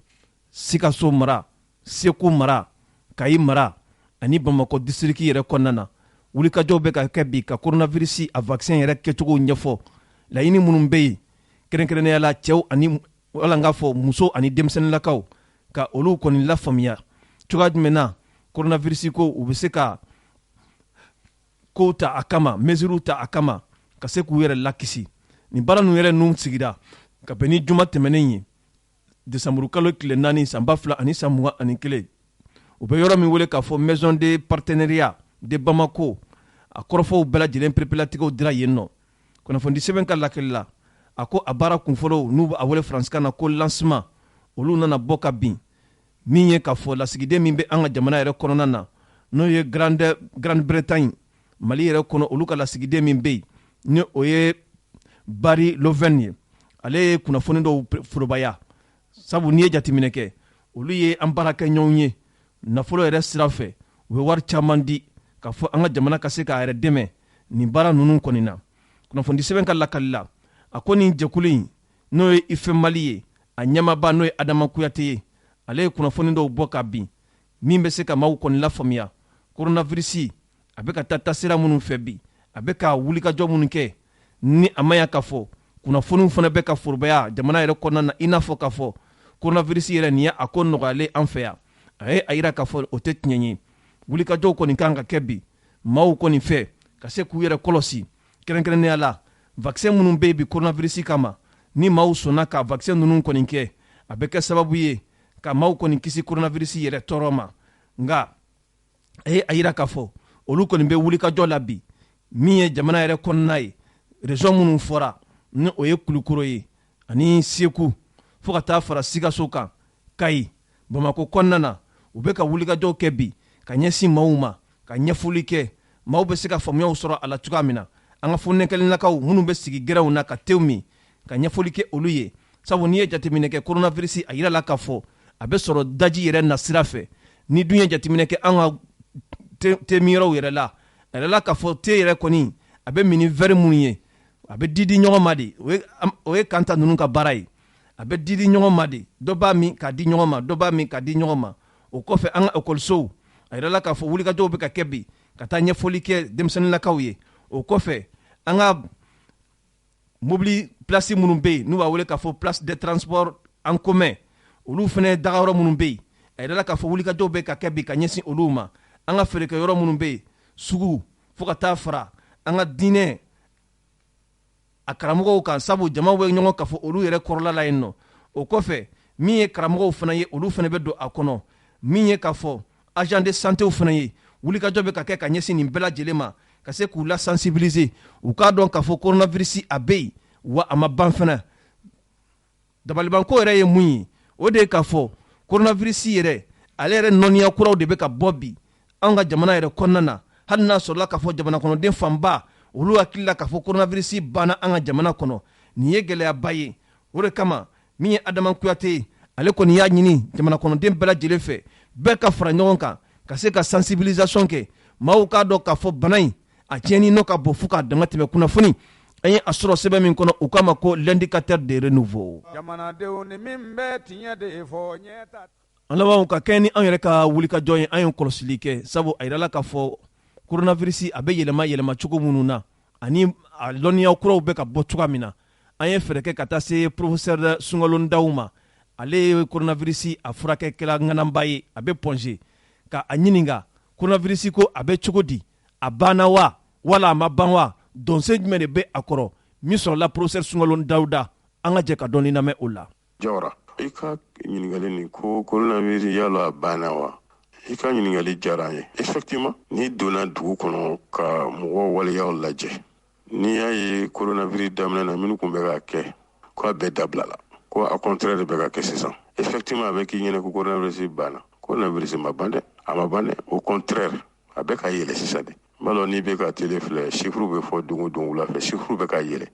Speaker 2: Sikaso mara Segu mara Kayi mara ani Bamakɔ district yɛrɛ kɔnɔna na wulikajɔw bɛ ka kɛ bi ka coronavirus a vaccin yɛrɛ kɛcogo ɲɛfɔ laɲini minnu bɛ yen kɛrɛnkɛrɛnnenya la cɛw ani wala k'a fɔ muso ani denmisɛnninlakaw ka olu kɔni lafaamuya cogoya jumɛn na coronavirus ko u bɛ se ka kow ta a kama mesures ta a kama ka se k'u yɛrɛ lakisi nin baara ninnu yɛrɛ ninnu sigira ka bɛn ni juma tɛmɛnen ye desanburu kalo tile 4 san 2021 u bɛ yɔrɔ min wele k'a fɔ maison de partenariat de Bamako a kɔrɔfɔw bɛɛ lajɛlen perepelatigɛw dira yen nɔ kunnafoni sɛbɛn ka lakili la a ko a baara kunfɔlɔw n'u a wele faransikan na ko lancement olu nana bɔ ka bin min ye k'a fɔ lasigiden min bɛ an ka jamana yɛrɛ kɔnɔna na n'o ye Grande-Bretagne Mali yɛrɛ kɔnɔ olu ka lasigiden min bɛ yen ni o ye Barry Loven ye ale ye kunnafoni dɔw forobaya sabu n'i ye jateminɛ kɛ olu ye an baarakɛ ɲɔgɔnw ye nafolo yɛrɛ sira fɛ u bɛ wari caman di k'a fɔ an ka jamana ka se k'a yɛrɛ dɛmɛ nin baara ninnu kɔni na kunnafoni sɛbɛn ka lakali la a ko nin jɛkulu in n'o ye ife mali ye a ɲɛmaaba n'o ye Adama Kuyate ye ale ye kunnafoni dɔw bɔ ka bin min bɛ se ka maaw kɔni lafaamuya coronavirus a bɛ ka taa tasira minnu fɛ bi a bɛ ka wulikajɔ minnu kɛ ni a ma ya k'a fɔ kunnafoniw fana bɛ ka forobaya jamana yɛrɛ kɔnɔna na i n'a fɔ k'a fɔ coronavirus yɛrɛ nin ye a ko nɔgɔyalen an fɛ yan a ye a yira k'a fɔ o tɛ tiɲɛ ye wulikajɔw kɔni kan ka kɛ bi maaw kɔni fɛ ka se k'u yɛrɛ kɔlɔsi kɛrɛnkɛrɛnnenya la vaccin minnu bɛ yen bi coronavirus kama ni maaw sɔnna ka vaccin ninnu kɔni kɛ a bɛ kɛ sababu ye ka maaw kɔni kisi coronavirus yɛrɛ tɔɔrɔ ma nka a ye a yira k'a fɔ olu kɔni bɛ wulikajɔ la bi min ye jamana yɛrɛ kɔnɔna ye région minnu fɔra ni o ye Kulikoro ye ani Segu fo ka taa fara Sikaso kan Kayi Bamakɔ kɔnɔna na u bɛ ka wulikajɔw kɛ bi ka ɲɛsin maaw ma ka ɲɛfɔli kɛ maaw bɛ se ka faamuyaw sɔrɔ a la cogoya min na an ka fonɛkɛlennakaw minnu bɛ sigi gɛrɛw na ka tew min ka ɲɛfɔli kɛ olu ye sabu n'i ye jateminɛ kɛ coronavirus a yira la k'a fɔ a bɛ sɔrɔ daji yɛrɛ na sira fɛ ni dun ye jateminɛ kɛ an ka te miyɔrɔw yɛrɛ la a yɛrɛ la k'a fɔ te yɛrɛ kɔni a bɛ min ni verre minnu ye a bɛ didi ɲɔgɔn ma de o ye kanta ninnu ka baara ye a bɛ didi ɲɔgɔn ma de dɔ b'a min k'a di ɲɔgɔn ma dɔ b'a min k'a di ɲɔgɔn ma o kɔfɛ an ka ekɔlisow a yɛrɛ la k'a fɔ wulikajɔw bɛ ka kɛ bi ka taa ɲɛfɔli kɛ denmisɛnninlakaw ye o kɔfɛ an ka mobili place minnu bɛ yen n'u b'a wele k'a fɔ place de transport en commun olu fana dagayɔrɔ minnu bɛ yen a yɛrɛ la k'a fɔ wulikajɔw bɛ ka kɛ bi ka ɲɛsin olu ma an ka feerekɛyɔrɔ minnu bɛ yen sugu fo ka taa fara an ka diinɛ a karamɔgɔw kan sabu jamaw bɛ ɲɔgɔn k'a fɔ olu yɛrɛ kɔrɔla la yen nɔ o kɔfɛ min ye karamɔgɔw fana ye olu fana bɛ don a kɔnɔ min ye k'a fɔ agent de santéw fana ye wulikajɔ bɛ ka kɛ ka ɲɛsin nin bɛɛ lajɛlen ma ka se k'u la sensibiliser u k'a dɔn k'a fɔ coronavirus a bɛ yen wa a ma ban fana dabalibanko yɛrɛ ye mun ye o de ye k'a fɔ coronavirus yɛrɛ ale yɛrɛ nɔniya kuraw de bɛ ka bɔ bi an ka jamana yɛrɛ kɔnɔna na hali n'a sɔrɔla k'a fɔ jamana kɔnɔden fanba olu hakili la k'a fɔ coronavirus banna an ka jamana kɔnɔ nin ye gɛlɛyaba ye o de kama min ye Adama Kuyate ye ale kɔni y'a ɲini jamana kɔnɔden bɛɛ lajɛlen fɛ bɛɛ ka fara ɲɔgɔn kan ka se ka sensibilisation kɛ maaw k'a dɔn k'a fɔ bana in a tiɲɛni n'o ka bon fo k'a dama tɛmɛ kunnafoni an ye a sɔrɔ sɛbɛn min kɔnɔ u k'a ma ko l'indicateur de renouveau
Speaker 1: jamanadenw ni min bɛ tiɲɛ de fɔ ɲɛta
Speaker 2: an labanw ka kɛ ni an yɛrɛ ka wulikajɔ ye an ye kɔlɔsili kɛ sabu a yirala k'a fɔ coronavirus a bɛ yɛlɛma cogo minnu na ani a lɔnniya kuraw bɛ ka bɔ cogoya min na an ye fɛɛrɛ kɛ ka taa se professeur Sunkalo Ndaw ma ale ye coronavirus a furakɛkɛla ŋanaba ye a bɛ Pɔnze ka a ɲininka coronavirus ko a bɛ cogo di a banna wa wala a ma ban wa donsen jumɛn de bɛ a kɔrɔ min sɔrɔla professeur Sunkalo Ndaw da an ka jɛ ka dɔɔni lamɛn o la.
Speaker 9: Jawara i ka ɲininkali nin ko coronavirus yala a banna wa i ka ɲininkali diyara an ye effectivement ni donna dugu kɔnɔ ka mɔgɔw waleyaw lajɛ ni y'a ye coronavirus daminɛ na minnu kun bɛ ka kɛ ko a bɛɛ dabila la ko a contraire de bɛ ka kɛ sisan effectivement a bɛ k'i ɲɛna ko coronavirus banna coronavirus ma ban dɛ a ma ban dɛ au contraire a bɛ ka yɛlɛ sisan de malo n'i bɛ ka télé filɛ chiffre bɛ fɔ don o don wula fɛ chiffre bɛ ka yɛlɛ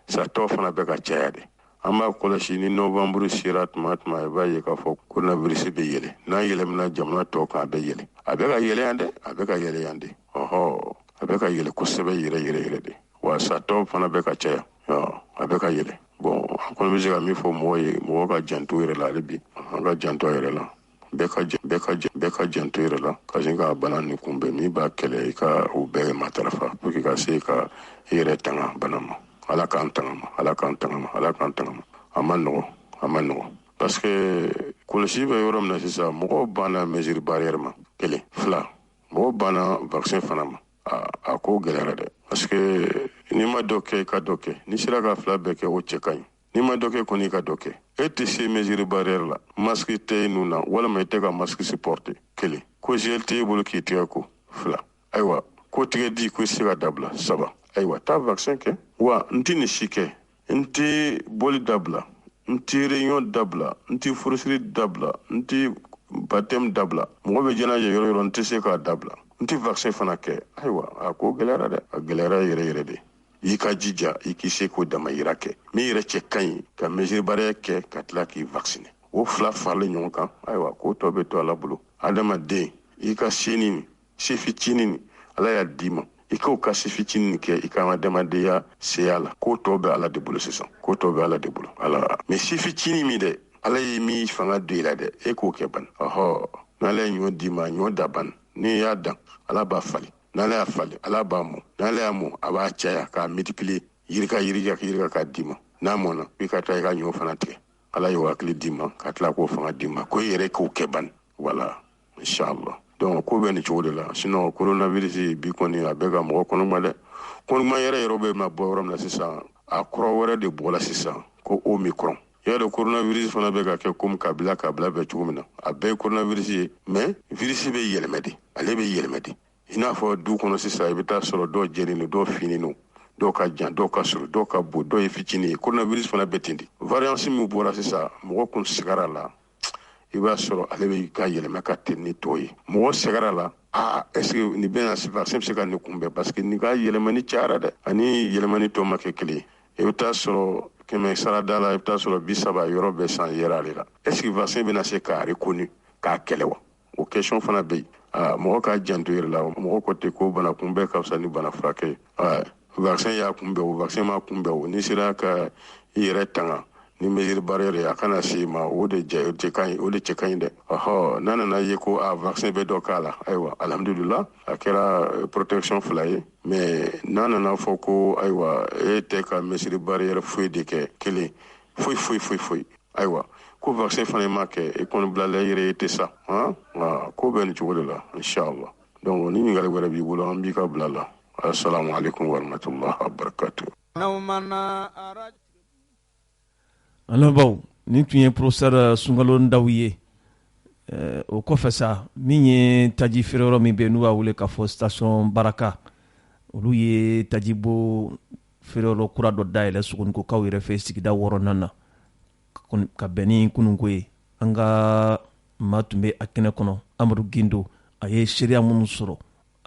Speaker 9: sa tɔ fana bɛ ka caya de an b'a kɔlɔsi ni novembre sera tuma i b'a ye k'a fɔ coronavirus bɛ yɛlɛ n'a yɛlɛmina jamana tɔ kan a bɛ yɛlɛ a bɛ ka yɛlɛ yan dɛ a bɛ ka yɛlɛ yan de ɔhɔ a bɛ ka yɛlɛ kosɛbɛ yɛrɛ de wa sa tɔ fana bɛ ka caya a bɛ ka yɛlɛ bon an kɔni bɛ se ka min fɔ mɔgɔ ye mɔgɔ ka janto yɛrɛ la hali bi an ka janto yɛrɛ la bɛɛ ka janto yɛrɛ la ka sin ka bana nin kunbɛn min b'a kɛlɛ i ka o bɛɛ matarafa pour que ka se ka i yɛrɛ tanga bana ma ala k'an tanga ma a ma nɔgɔ parce que kɔlɔsi bɛ yɔrɔ min na sisan mɔgɔw banna mesure barrière ma kelen fila mɔgɔw banna vaccin fana ma a ko gɛlɛyara dɛ parce que n'i ma dɔ kɛ i ka dɔ kɛ n'i sera ka fila bɛɛ kɛ o cɛ ka ɲi n'i ma dɔ kɛ kɔni i ka dɔ kɛ e tɛ se mesure barrière la masque tɛ i nun na walima i tɛ ka masque supporter kelen ko gel tɛ i bolo k'i tigɛ ko fila ayiwa ko tigɛ di ko i se ka dabila saba ayiwa taa vaccin kɛ wa n tɛ nin si kɛ n tɛ boli dabila n tɛ réunion dabila n tɛ furusiri dabila n tɛ baptême dabila mɔgɔ bɛ jɛnajɛ yɔrɔ yɔrɔ n tɛ se k'a dabila n tɛ vaccin fana kɛ ayiwa a ko gɛlɛyara dɛ a gɛlɛyara yɛrɛ de i ka jija i k'i se k'o dama yira kɛ min yɛrɛ cɛ ka ɲi ka mesure barrière kɛ ka tila k'i vacciner o fila faralen ɲɔgɔn kan ayiwa k'o tɔ bɛ to ala bolo adamaden i ka se fitinin ala y'a d'i ma i k'o ka se fitinin kɛ i ka adamadenya seya la k'o tɔ bɛ ala de bolo sisan ala mais se fitinin min dɛ ala ye min fanga don i la dɛ e k'o kɛ ban n'ala ye ɲɔ d'i ma ɲɔ da ban n'i y'a dan ala b'a fali n'ala y'a fali ala b'a mɔ n'ala y'a mɔ a b'a caya k'a multiplier yirika k'a d'i ma n'a mɔna i ka taa i ka ɲɔ fana tigɛ ala ye hakili d'i ma ka tila k'o fanga d'i ma ko i yɛrɛ k'o kɛ ban voilà inchallah donc ko bɛ nin cogo de la sinon coronavirus bi kɔni a bɛ ka mɔgɔ kɔnɔma dɛ kɔnɔma yɛrɛ bɛ na bɔ yɔrɔ min na sisan a kɔrɔ wɛrɛ de bɔla sisan ko omicron y'a dɔn coronavirus fana bɛ ka kɛ comme kabila bɛ cogo min na a bɛɛ ye coronavirus ye mais virus bɛ yɛlɛmɛ de ale bɛ yɛlɛmɛ de i n'a fɔ du kɔnɔ sisan i bɛ taa sɔrɔ dɔw jɛlen don dɔw finen don dɔw ka jan dɔw ka sɔrɔ dɔw ka bon dɔw ye fitinin ye coronavirus fana bɛ ten de variance min bɔra sisan mɔgɔ kun sigara la i b'a sɔrɔ ale bɛ ka yɛlɛma ka teli ni tɔw ye mɔgɔ sɛgɛra la est-ce que nin bɛna vaccin bɛ se ka nin kunbɛn parce que nin ka yɛlɛmani cayara dɛ ani yɛlɛmani tɔ ma kɛ kelen i bɛ taa sɔrɔ kɛmɛ sarada la i bɛ taa sɔrɔ 30 yɔrɔ bɛɛ san yɛrɛ ale la est-ce que vaccin bɛna se k'a reconnu k'a kɛlɛ wa o question fana bɛ yen mɔgɔ k'a janto yɛrɛ la mɔgɔ ko ten ko bana kunbɛn ka fisa ni bana furakɛ ye vaccin y'a kunbɛn o vaccin ma kunbɛn o n'i sera ka i yɛrɛ tanga ni mesure barrière a kana se i ma o de cɛ ka ɲi dɛ n'a nana ye ko vaccin bɛ dɔ k'a la ayiwa alhamdulillah a kɛra protection fila ye mais n'a nana fɔ ko ayiwa e tɛ ka mesure barrière foyi de kɛ kelen foyi ayiwa ko vaccin fana ma kɛ e kɔni bilala i yɛrɛ ye tɛ sa ko bɛ nin cogo de la inchallah donc ni ɲininkali wɛrɛ b'i bolo an b'i ka bila la assalamu alaikum warahmatullahi wabarakatuh.
Speaker 2: Alɔnbaw nin tun ye professeur Sunkalo Ndaw ye o kɔfɛ sa min ye taji feere yɔrɔ min bɛ n'u b'a wele k'a fɔ station Baraka olu ye tajibo feere yɔrɔ kura dɔ dayɛlɛ Sogonikokaw yɛrɛ fɛ sigida 6nan na ka bɛn ni kununko ye an ka maa tun bɛ a kɛnɛ kɔnɔ Amadu Gindo a ye seereya minnu sɔrɔ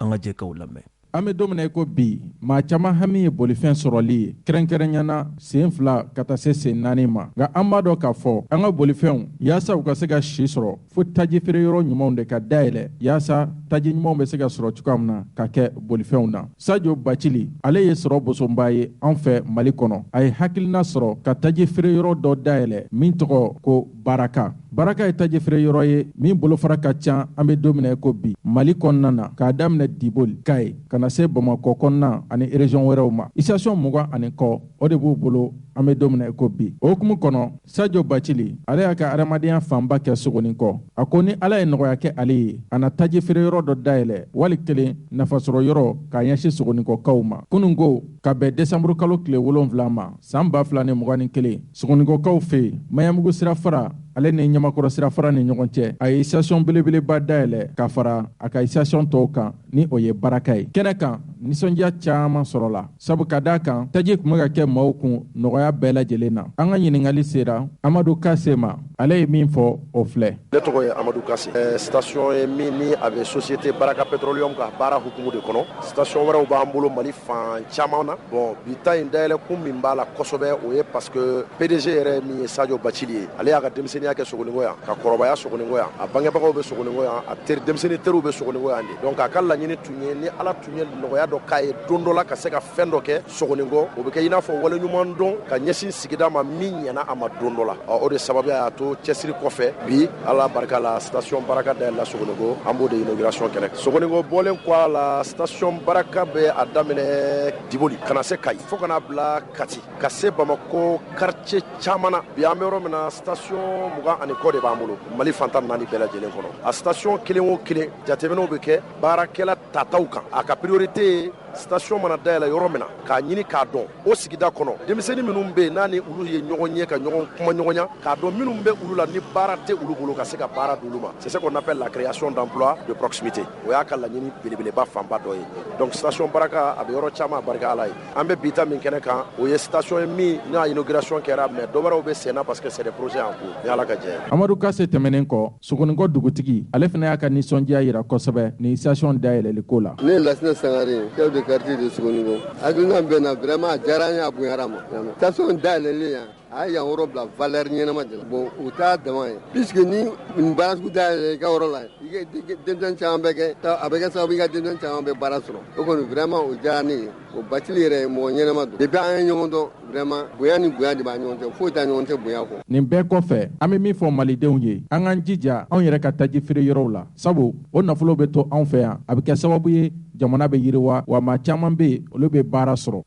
Speaker 2: an ka jɛ k'o lamɛn.
Speaker 10: An bɛ don min na i ko bi maa caman hami ye bolifɛn sɔrɔli ye kɛrɛnkɛrɛnyana sen 2 ka taa se sen 4 ma nka an b'a dɔn k'a fɔ an ka bolifɛnw yaasa u ka se ka si sɔrɔ fo taji feere yɔrɔ ɲumanw de ka dayɛlɛ yaasa taji ɲumanw bɛ se ka sɔrɔ cogoya min na ka kɛ bolifɛnw na. Sajo Bacili ale ye sɔrɔ bosonba ye an fɛ Mali kɔnɔ a ye hakilina sɔrɔ ka taji feere yɔrɔ dɔ dayɛlɛ min tɔgɔ ko Baraka. baraka ye tajifere yɔrɔ ye min bolofara ka ca an be don mina ko bi mali kɔnɔna na k'a daminɛ diboli kaye ka na se bamakɔ kɔnɔna ani région wɛrɛw ma station 20 ani kɔ o de b'u bolo an be don mina ko bi o hukumu kɔnɔ sajo bacili ale y'a ka adamadenya fanba kɛ sogonin kɔ a ko ni ala ye nɔgɔya kɛ ale ye a na tajifere yɔrɔ dɔ dayɛlɛ wali kelen nafasɔrɔ yɔrɔ k'a ɲɛsi sogoninkɔkaw ma kunun ko ka bɛn desanburu kalo tile 7 ma san 2021 sogoninkɔkaw fe mayamugu sirafara ale ni ɲamakɔrɔ sirafara ni ɲɔgɔn cɛ a ye station belebeleba dayɛlɛ ka fara a ka station tɔw kan ni o ye baraka ye kɛnɛ kan nisɔndiya caaman sɔrɔla sabu ka daa kan taji kun bɛ ka kɛ maaw kun nɔgɔya bɛɛ lajɛlen na an ka ɲiningali sera amadu kase ma ale ye min fɔ o filɛ
Speaker 11: ne tɔgɔ ye amadu kase station ye min ni a bɛ société baraka petroleum ka baara hukumu de kɔnɔ station wɛrɛw b'an bolo mali fan caman na bon bi ta in dayɛlɛ kun min b'a la kosɛbɛ o ye parce que PDG yɛrɛ min ye Sadio Bacili ye ale y'a ka denmisɛnniya kɛ sogoninko yan ka kɔrɔbaya sogoninko yan a bangebagaw bɛ sogoninko yan a denmisɛnnin teriw bɛ sogoninko yan de donc a ka laɲini tun ye ni ala tun ye nɔgɔya dɔ k'a ye don dɔ la ka se ka fɛn dɔ kɛ sogoninko o bɛ kɛ i n'a fɔ waleɲuman dɔn ka ɲɛsin sigida ma min ɲɛna a ma don dɔ la o de sababuya y'a to cɛsiri kɔfɛ bi ala barika la station baraka dayɛlɛla sogoninko an b'o de inauguration kɛnɛ sogoninko bɔlen kɔ a la station baraka bɛ a daminɛ diboli ka na se kayi fo ka na bila kati ka se bamako quartier caman na bi an bɛ yɔrɔ min na station 20 ani kɔ de b'an bolo mali fantan 4 bɛɛ lajɛlen kɔnɔ a station kelen o kelen jateminɛw bɛ kɛ baarakɛla tataw kan a ka priorité ye station mana dayɛlɛ yɔrɔ min na k'a ɲini k'a dɔn o sigida kɔnɔ denmisɛnnin minnu bɛ yen n'a ni olu ye ɲɔgɔn ye ka ɲɔgɔn kuma ɲɔgɔnya k'a dɔn minnu bɛ olu la ni baara tɛ olu bolo ka se ka baara d'olu ma c'est ce qu'on appelle la création d'emploi de proximité o y'a ka laɲini belebeleba fanba dɔ ye donc station baraka a bɛ yɔrɔ caman a barika ala ye an bɛ bita min kɛnɛ kan o ye station ye min n'a inauguration kɛra mais dɔ wɛrɛw bɛ senna parce que c'est des projets en cours ni ala ka jɛ ye
Speaker 10: amadu kase tɛmɛnen kɔ sogonikɔ dugutigi ale fana y'a ka nisɔndiya yira kosɛbɛ ni station dayɛlɛli ko la
Speaker 12: ne ye lasina sangare chef de quartier de sogonikɔ hakilina bɛn na vraiment a diyara n ye a bonyara ma station dayɛlɛlen yan a ye yan yɔrɔ bila valeur ɲɛnama de la bon o t'a dama ye puisque ni nin baara sugu dayɛlɛ i ka yɔrɔ la i ka denmisɛn caman bɛ kɛ a bɛ kɛ sababu i ka denmisɛn caman bɛ baara sɔrɔ o kɔni vraiment o diyara ne ye o bacili yɛrɛ ye mɔgɔ ɲɛnama don depuis an ye ɲɔgɔn dɔn vraiment bonya ni bonya de b'a ɲɔgɔn cɛ foyi t'a ɲɔgɔn cɛ bonya kɔ
Speaker 10: nin bɛɛ kɔfɛ an bɛ min fɔ malidenw ye an k'an jija anw yɛrɛ ka taji feere yɔrɔw la sabu o nafolo bɛ to anw fɛ yan a bɛ kɛ sababu ye jamana bɛ yiriwa wa maa caman bɛ yen olu bɛ baara sɔrɔ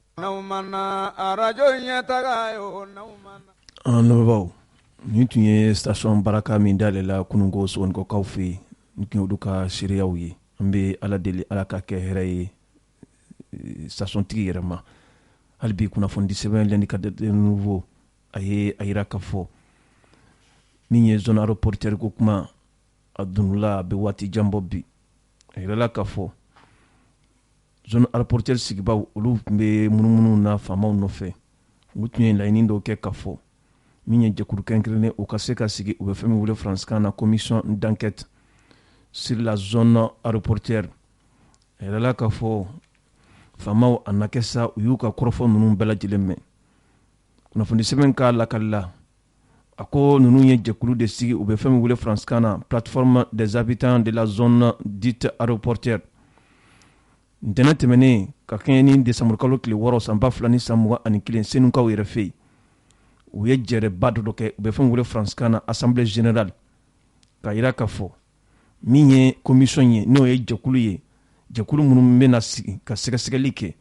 Speaker 2: an lamɛnbaaw nin tun ye station baraka min dayɛlɛla kununko sogonikɔkaw fɛ yen nin tun ye olu ka seereyaw ye an bɛ ala deli ala ka kɛ hɛrɛ ye station tigi yɛrɛ ma hali bi kunnafoni sɛbɛn l'indicateur de nouveau a ye a yira k'a fɔ min ye zone aéroportuaire ko kuma a dunula a bɛ waati jan bɔ bi a yirala k'a fɔ zone aéroportuaire sigibaw olu tun bɛ munumunu na faamaw nɔfɛ u tun ye laɲini dɔw kɛ k'a fɔ min ye jɛkulu kɛrɛnkɛrɛnnen o ka se ka sigi u bɛ fɛn min wele faransikan na commission d'enquête sur la zone aéroportuaire a yirala k'a fɔ faamaw a na kɛ sa u y'u ka kɔrɔfɔ ninnu bɛɛ lajɛlen mɛn kunnafoni sɛbɛn ka lakalila a ko ninnu ye jɛkulu de sigi u bɛ fɛn min wele faransikan na plateforme des habitants de la zone dite aéroportuaire ntɛnɛn tɛmɛnen ka kɛɲɛ ni desanburu kalo tile 6 san 2021 senukaw yɛrɛ fɛ yen u ye jɛrɛba dɔ kɛ u bɛ fɛn wele faransikan na assemblée générale ka yira k'a fɔ min ye commission ye n'o ye jɛkulu ye jɛkulu minnu bɛna sigi ka sɛgɛsɛgɛli kɛ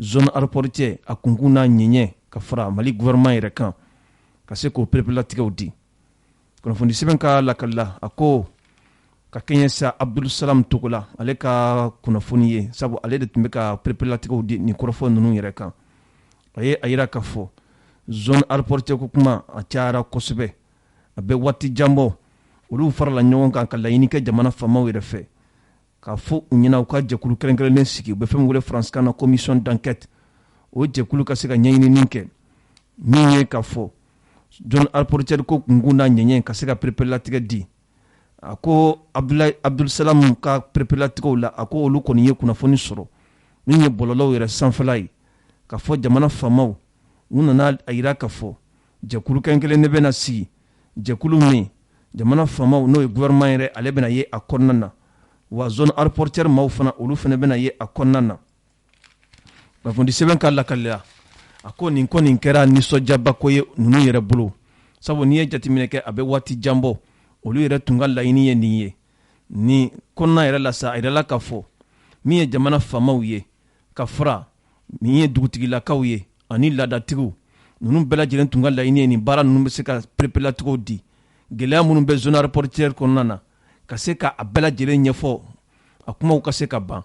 Speaker 2: zone aéroportuaire a kunkun n'a ɲɛɲɛ ka fara mali gouvernement yɛrɛ kan ka se k'o pereperelatigɛw di kunnafoni sɛbɛn ka lakalila a ko ka kɛɲɛ sa abdulsalam togola ale ka kunnafoni ye sabu ale de tun bɛ ka pereperelatigɛw di nin kɔrɔfɔ ninnu yɛrɛ kan a ye a yira k'a fɔ zone aéroportuaire ko kuma a cayara kosɛbɛ a bɛ waati jan bɔ olu farala ɲɔgɔn kan ka laɲini kɛ jamana faamaw yɛrɛ fɛ k'a fɔ u ɲɛna u ka jɛkulu kɛrɛnkɛrɛnnen sigi u bɛ fɛn min wele faransikan na commission d'enquête o jɛkulu ka se ka ɲɛɲinini kɛ min ye k'a fɔ zone aéroportuaire ko kunkun n'a ɲɛɲɛ ka se ka pereperelatigɛ di a ko abdulsalam ka pereperelatigɛw la a ko olu kɔni ye kunnafoni sɔrɔ min ye bɔlɔlɔw yɛrɛ sanfɛla ye k'a fɔ jamana faamaw u nana a yira k'a fɔ jɛkulu kɛrɛnkɛrɛnnen de bɛna sigi jɛkulu min jamana faamaw n'o ye gouvernement yɛrɛ ale bɛna ye a kɔnɔna na wa zone aéroportuaire maaw fana olu fana bɛna ye a kɔnɔna na kunnafoni sɛbɛn ka lakalila a ko nin kɔni kɛra nisɔndiyaba ko ye ninnu yɛrɛ bolo sabu n'i ye jateminɛ kɛ a bɛ waati jan bɔ olu yɛrɛ tun ka laɲini ye nin ye ni kɔnɔna yɛrɛ la sa a yɛrɛla ka fɔ min ye jamana faamaw ye ka fara min ye dugutigilakaw ye ani laadatigiw ninnu bɛɛ lajɛlen tun ka laɲini ye nin baara ninnu bɛ se ka pereperelatigɛw di gɛlɛya minnu bɛ zone aéroportuaire kɔnɔna na ka se ka a bɛɛ lajɛlen ɲɛfɔ a kumaw ka se ka ban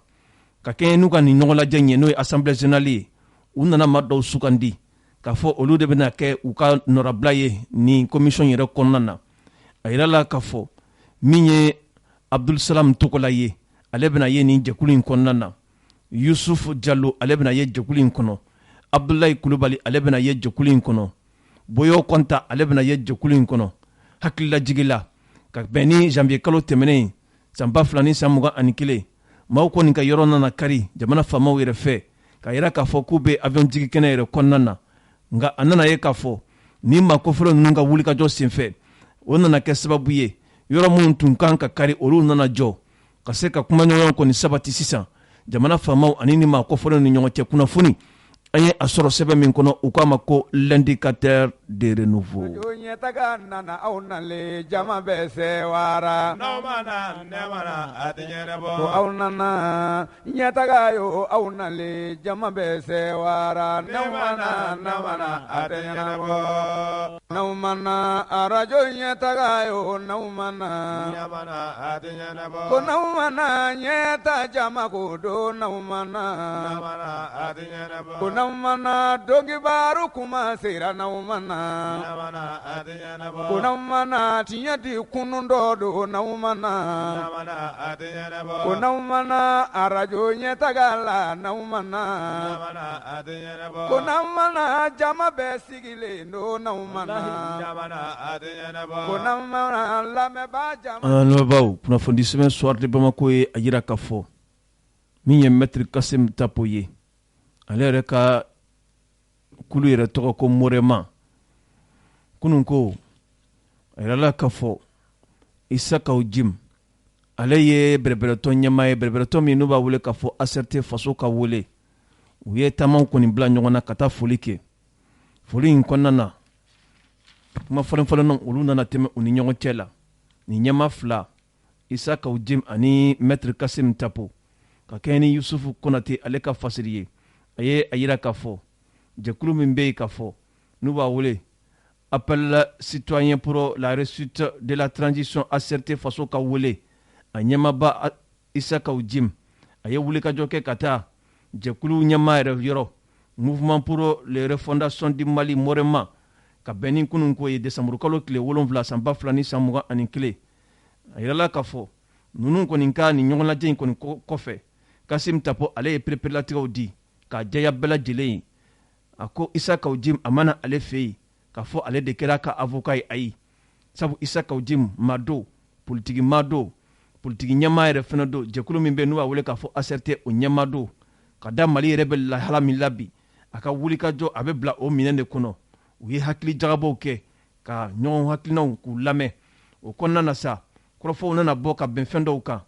Speaker 2: ka kɛɲɛ n'u ka nin ɲɔgɔn lajɛ ɲɛ n'o ye assemblée générale ye u nana maa dɔw sugandi k'a fɔ olu de bɛna kɛ u ka nɔrabila ye nin commission yɛrɛ kɔnɔna na a yirala k'a fɔ min ye abdulsalam togola ye ale bɛna ye nin jɛkulu in kɔnɔna na yusuf jalo ale bɛna ye jɛkulu in kɔnɔ abdulayi kulubali ale bɛna ye jɛkulu in kɔnɔ boyo kɔnta ale bɛna ye jɛkulu in kɔnɔ hakililajigila ka bɛn ni janvier kalo tɛmɛnen san 2021 maaw kɔni ka yɔrɔ nana kari jamana faamaw yɛrɛ fɛ ka yira k'a fɔ k'u bɛ avion jigi kɛnɛ yɛrɛ kɔnɔna na nka a nana ye k'a fɔ ni maakɔfɛrɛ ninnu ka wulikajɔ senfɛ o nana kɛ sababu ye yɔrɔ minnu tun kan ka kari olu nana jɔ ka se ka kumaɲɔgɔn kɔni sabati sisan jamana faamaw ani ni maakɔfɛrɛ ni ɲɔgɔn cɛ kunnafoni an ye a sɔrɔ sɛbɛn min kɔnɔ u k'a ma ko l'indicateur de renouveau
Speaker 1: ɲɛtaga nana aw nalen jama bɛ sɛwara n'aw mana ne mana a tɛ ɲɛnabɔ ko aw nana ɲɛtaga yo aw nalen jama bɛ sɛwara n'aw mana a tɛ ɲɛnabɔ n'aw mana arajo ɲɛtaga yo n'aw mana a tɛ ɲɛnabɔ ko n'aw mana ɲɛta jama ko don n'aw mana a tɛ ɲɛnabɔ n'aw mana dɔnkibaru kuma sera n'aw mana ko n'aw mana tiɲɛ di kunun dɔ don n'aw mana ko n'aw mana arajo ɲɛtaga la n'aw mana ko n'aw mana jama bɛɛ sigilen don n'aw mana ko n'aw mana lamɛnbaa jama.
Speaker 2: An lamɛnbaaw kunnafoni sɛbɛn soir de Bamako ye a yira k'a fɔ min ye maître Kasim Tapo ye ale yɛrɛ ka kulu yɛrɛ tɔgɔ ko Morema kunun ko a yirala k'a fɔ Isakaw Jim ale ye bɛrɛbɛrɛtɔn ɲɛmaa ye bɛrɛbɛrɛtɔn min n'u b'a wele k'a fɔ ACRT faso ka wele u ye taamaw kɔni bila ɲɔgɔn na ka taa foli kɛ foli in kɔnɔna na kuma fɔlɔfɔlɔ olu nana tɛmɛ u ni ɲɔgɔn cɛ la ni ɲɛmaa fila Isakaw Jim ani maître Kasim Tapo ka kɛɲɛ ni Yusufu Konate ale ka fasiri ye a ye a yira k'a fɔ jɛkulu min bɛ yen k'a fɔ n'u b'a wele appel citoyen pour la réussite de la transition ACRT faso ka wele a ɲɛmaaba Isakaw Jim a ye wulikajɔ kɛ ka taa jɛkulu ɲɛmaa yɛrɛ yɔrɔ mouvement pour les refondation du Mali Morema ka bɛn ni kunun ko ye décembre kalo tile 7 san 2021 a yirala k'a fɔ ninnu kɔni ka nin ɲɔgɔn lajɛ in kɔni kɔfɛ Kasim Tapo ale ye pereperelatigɛw di k'a jɛya bɛɛ lajɛlen ye a ko Isakaw Jim a mana ale fɛ yen k'a fɔ ale de kɛra ka avocat ye ayi sabu Isakaw Jim maa do politiki maa do politiki ɲɛmaa yɛrɛ fana do jɛkulu min bɛ n'u b'a wele k'a fɔ ACRT o ɲɛmaa do ka da Mali yɛrɛ bɛ lahala min la bi a ka wulikajɔ a bɛ bila o minɛn de kɔnɔ u ye hakili jagabaw kɛ ka ɲɔgɔn hakilinaw k'u lamɛn o kɔnɔna na sa kɔrɔfɔw nana bɔ ka bɛn fɛn dɔw kan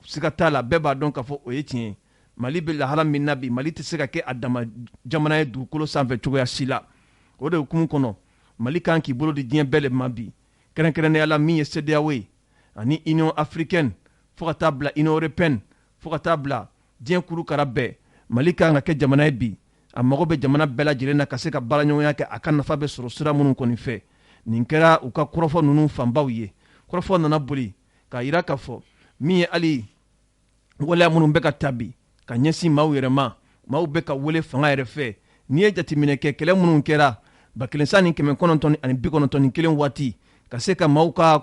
Speaker 2: siga t'a la bɛɛ b'a dɔn k'a fɔ o ye tiɲɛ ye Mali bɛ lahala min na bi Mali tɛ se ka kɛ a dama jamana ye dugukolo sanfɛ cogoya si la o de hukumu kɔnɔ Mali kan k'i bolo di diɲɛ bɛɛ le ma bi kɛrɛnkɛrɛnnenya la min ye CEDEAO ye ani Union africaine fo ka taa bila Union européenne fo ka taa bila diɲɛ kurukara bɛɛ Mali kan ka kɛ jamana ye bi a mago bɛ jamana bɛɛ lajɛlen na ka se ka baaraɲɔgɔnya kɛ a ka nafa bɛ sɔrɔ sira minnu kɔni fɛ nin kɛra u ka kɔrɔfɔ ninnu fanbaw ye kɔrɔfɔ nana boli k'a yira k'a fɔ min ye hali waleya minnu bɛ ka taa bi ka ɲɛsin maaw yɛrɛ ma maaw bɛ ka wele fanga yɛrɛ fɛ n'i ye jateminɛ kɛ kɛlɛ minnu kɛra 1991 waati ka se ka maaw ka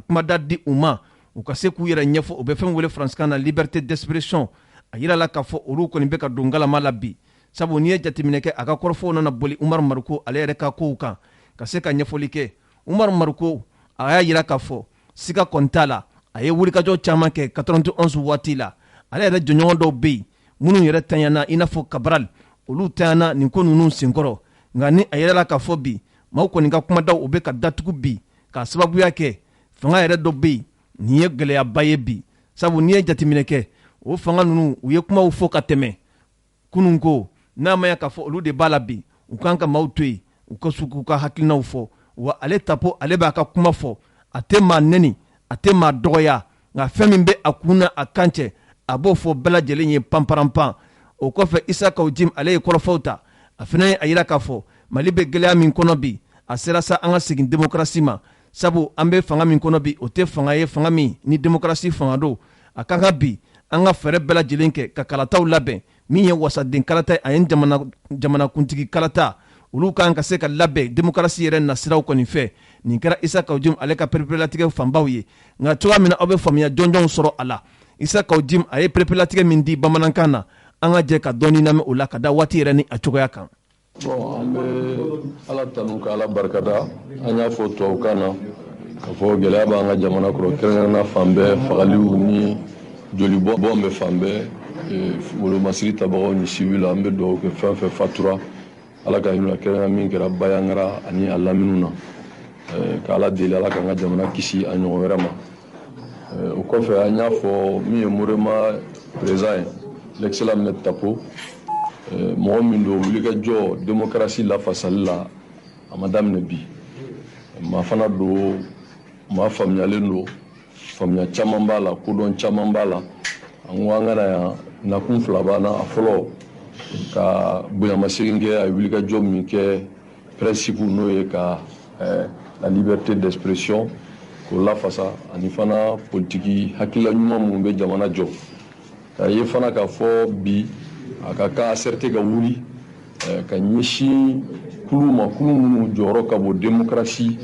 Speaker 2: kumada di u ma u ka se k'u yɛrɛ ɲɛfɔ u bɛ fɛn wele faransikan na liberté d'expression a yirala k'a fɔ olu kɔni bɛ ka don galama la bi sabu n'i ye jateminɛ kɛ a ka kɔrɔfɔw nana boli Umaru Mariko ale yɛrɛ ka kow kan ka se ka ɲɛfɔli kɛ Umaru Mariko a y'a yira k'a fɔ siga kɔni t'a la a ye wulikajɔ caman kɛ 91 waati la ale yɛrɛ jɔɲɔgɔn dɔw bɛ yen minnu yɛrɛ tanyana i n'a fɔ Cabral olu tanyana nin ko ninnu senkɔrɔ nka ni a yɛrɛla k'a fɔ bi maaw kɔni ka kumadaw u bɛ ka datugu bi k'a sababuya kɛ fanga yɛrɛ dɔ bɛ yen nin ye gɛlɛyaba ye bi sabu n'i ye jateminɛ kɛ o fanga ninnu u ye kumaw fɔ ka tɛmɛ kunun ko n'a ma ya k'a fɔ olu de b'a la bi u kan ka maaw to yen u ka su k'u ka hakilinaw fɔ wa ale Tapo ale b'a ka kuma fɔ a tɛ maa nɛni a tɛ maa dɔgɔya nka fɛn min bɛ a kun na a kan cɛ a b'o fɔ bɛɛ lajɛlen ye panparanpan o kɔfɛ Isaka Jim ale ye kɔrɔfɔw ta a fana ye a yira k'a fɔ Mali bɛ gɛlɛya min kɔnɔ bi a sera sa an ka segin démocratie ma sabu an bɛ fanga min kɔnɔ bi o tɛ fanga ye fanga min ni démocratie fanga don a kan ka bi an ka fɛɛrɛ bɛɛ lajɛlen kɛ ka kalataw labɛn min ye wasaden kalata a ye jamanakuntigi kalata olu kan ka se ka labɛn démocratie yɛrɛ nasiraw kɔni fɛ nin kɛra Isaka Jim ale ka perepelatigɛ fanbaw ye nka cogoya min na aw bɛ faamuya jɔnjɔnw sɔrɔ a la Isaka Jim a ye perepelatigɛ min di bamanankan na an ka jɛ ka dɔɔni lamɛn o la ka da waati yɛrɛ ni a cogoya kan.
Speaker 13: Bon, an bɛ Ala tanu ka Ala barikada an y'a fɔ tubabukan na k'a fɔ gɛlɛya b'an ka jamana kɔrɔ kɛrɛnkɛrɛnna fan bɛɛ fagaliw ni jolibɔn bɛ fan bɛɛ wolomasiri tabagaw ni civil an bɛ dugawu kɛ fɛn fɛn fatura Ala ka hinɛ kɛrɛnkɛrɛnna min kɛra Bayangara ani a laminiw na ka Ala deli Ala k'an ka jamana kisi a ɲɔgɔn wɛrɛ ma o kɔfɛ an y'a fɔ min ye Morema président ye l'excellent Maître Tapo mɔgɔ min don wulikajɔ démocratie lafasali la a ma daminɛ bi maa fana don maa faamuyalen don faamuya caman b'a la kodɔn caman b'a la an ko an kana yan nakun fila b'an na a fɔlɔ ka bonyamasegin kɛ a ye wulikajɔ min kɛ principe n'o ye ka la liberté d'expression k'o lafasa ani fana politiki hakilila ɲuman minnu bɛ jamana jɔ k'a ye fana k'a fɔ bi a ka kan asɛrite ka wuli ka ɲɛsin kulu ma kulu minnu jɔyɔrɔ ka bon démocratie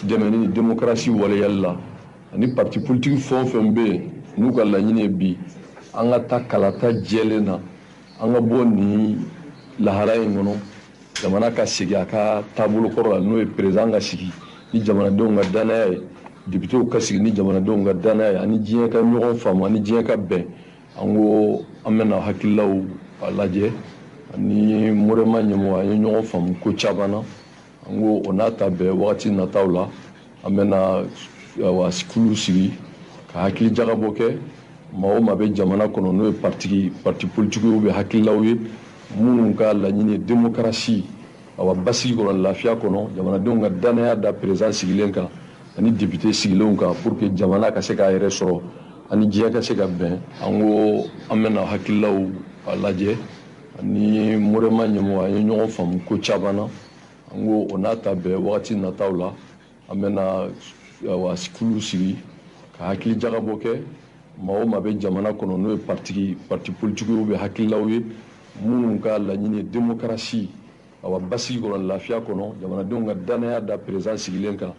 Speaker 13: dɛmɛni ni démocratie waleyali la ani parti politique fɛn o fɛn bɛ yen n'u ka laɲini ye bi an ka taa kalata jɛlen na an ka bɔ nin lahara in kɔnɔ jamana ka segin a ka taabolo kɔrɔ la n'o ye président ka sigi ni jamanadenw ka danaya ye députéw ka sigi ni jamanadenw ka danaya ye ani diɲɛ ka ɲɔgɔn faamu ani diɲɛ ka bɛn an ko an bɛna hakililaw a lajɛ ani Morema ɲɛmɔgɔ an ye ɲɔgɔn faamu ko caman na an ko o n'a ta bɛɛ wagati nataw la an bɛna kulu sigi ka hakili jagabɔ kɛ maa o maa bɛ jamana kɔnɔ n'o ye parti politikiw bɛ hakililaw ye minnu ka laɲini ye démocratie basigi kɔnɔ lafiya kɔnɔ jamanadenw ka danaya da président sigilen kan ani député sigilenw kan pour que jamana ka se k'a yɛrɛ sɔrɔ ani diɲɛ ka se ka bɛn an ko an bɛna hakililaw a lajɛ ani Morema ɲɛmɔgɔ an ye ɲɔgɔn faamu ko caman na an ko o n'a ta bɛɛ wagati nataw la an bɛna kulu sigi ka hakili jagabɔ kɛ maa o maa bɛ jamana kɔnɔ n'o ye parti politikiw bɛ hakililaw ye minnu ka laɲini ye démocratie basigi kɔnɔ lafiya kɔnɔ jamanadenw ka danaya da président sigilen kan.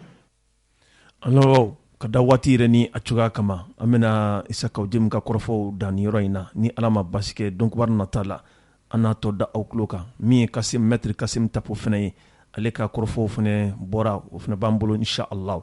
Speaker 2: Alors ka da waati yɛrɛ ni a cogoya kama an bɛna Isaka Jim ka kɔrɔfɔw da nin yɔrɔ in na ni Ala ma basi kɛ Donkubari nata la an n'a tɔ da aw tulo kan min ye Maître Kasim Tapo fana ye ale ka kɔrɔfɔw fana bɔra o fana b'an bolo inshallah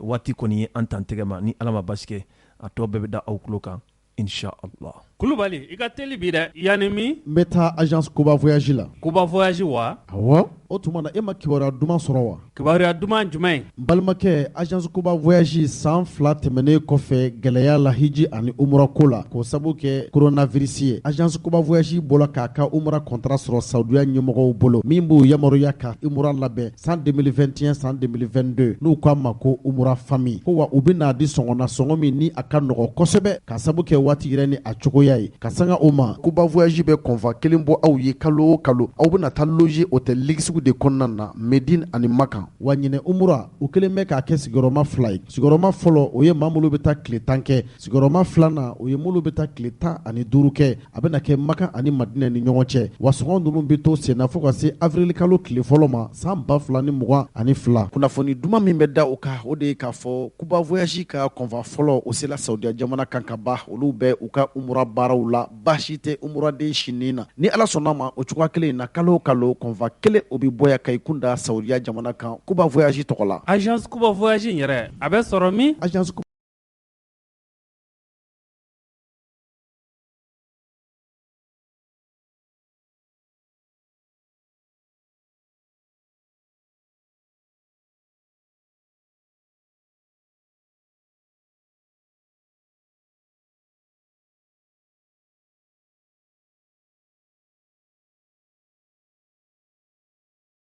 Speaker 2: waati kɔni ye an tan tɛgɛ ma ni Ala ma basi kɛ a tɔ bɛɛ bɛ da aw tulo kan inshallah.
Speaker 14: Kulubali i ka teli bi dɛ yanni min
Speaker 15: n bɛ taa agence Koba voyage la.
Speaker 14: Koba voyage wa?
Speaker 15: Awɔ o tuma na e ma kibaruya duman sɔrɔ wa?
Speaker 14: Kibaruya duman jumɛn?
Speaker 15: n balimakɛ agence Koba voyage san 2 tɛmɛnen kɔfɛ gɛlɛya la hiji ani umura ko la k'o sabu kɛ coronavirus ye agence Koba voyage bɔra k'a ka umura contrat sɔrɔ saudiya ɲɛmɔgɔw bolo min b'u yamaruya ka umura labɛn san 2021 san 2022 n'u k'a ma ko umura famille ko wa u bɛna di sɔngɔ na sɔngɔ min ni a ka nɔgɔ kosɛbɛ k'a sabu kɛ waati yɛrɛ ni a cogoya ye ka sanga o ma Koba voyage bɛ kɔnfa kelen bɔ aw ye kalo o kalo aw bɛna taa loger hôtel ligisiw de kɔnɔna na Medine ani Makan wa ɲinɛ umura u kelen bɛ k'a kɛ sigiyɔrɔma 2 ye sigiyɔrɔma fɔlɔ o ye maa minnu bɛ taa tile 10 kɛ sigiyɔrɔma 2nan o ye minnu bɛ taa tile 15 kɛ a bɛna kɛ Makan ani Madina ni ɲɔgɔn cɛ wa sɔngɔ ninnu bɛ to senna fo ka se avril kalo tile fɔlɔ ma san 2022 kunnafoni duman min bɛ da o kan o de ye k'a fɔ Koba voyage ka kɔnfa fɔlɔ o sela Saudiya jamana kan ka ban olu bɛ u ka umura baaraw la baasi tɛ umuraden sinin na ni Ala sɔnna ma o cogoya kelen na kalo o kalo kɔnfa kelen o bɛ bɔ ka i kunda Saudiya jamana kan Koba voyage tɔgɔ la.
Speaker 14: Agence Koba voyage yɛrɛ a bɛ sɔrɔ min?
Speaker 15: Agence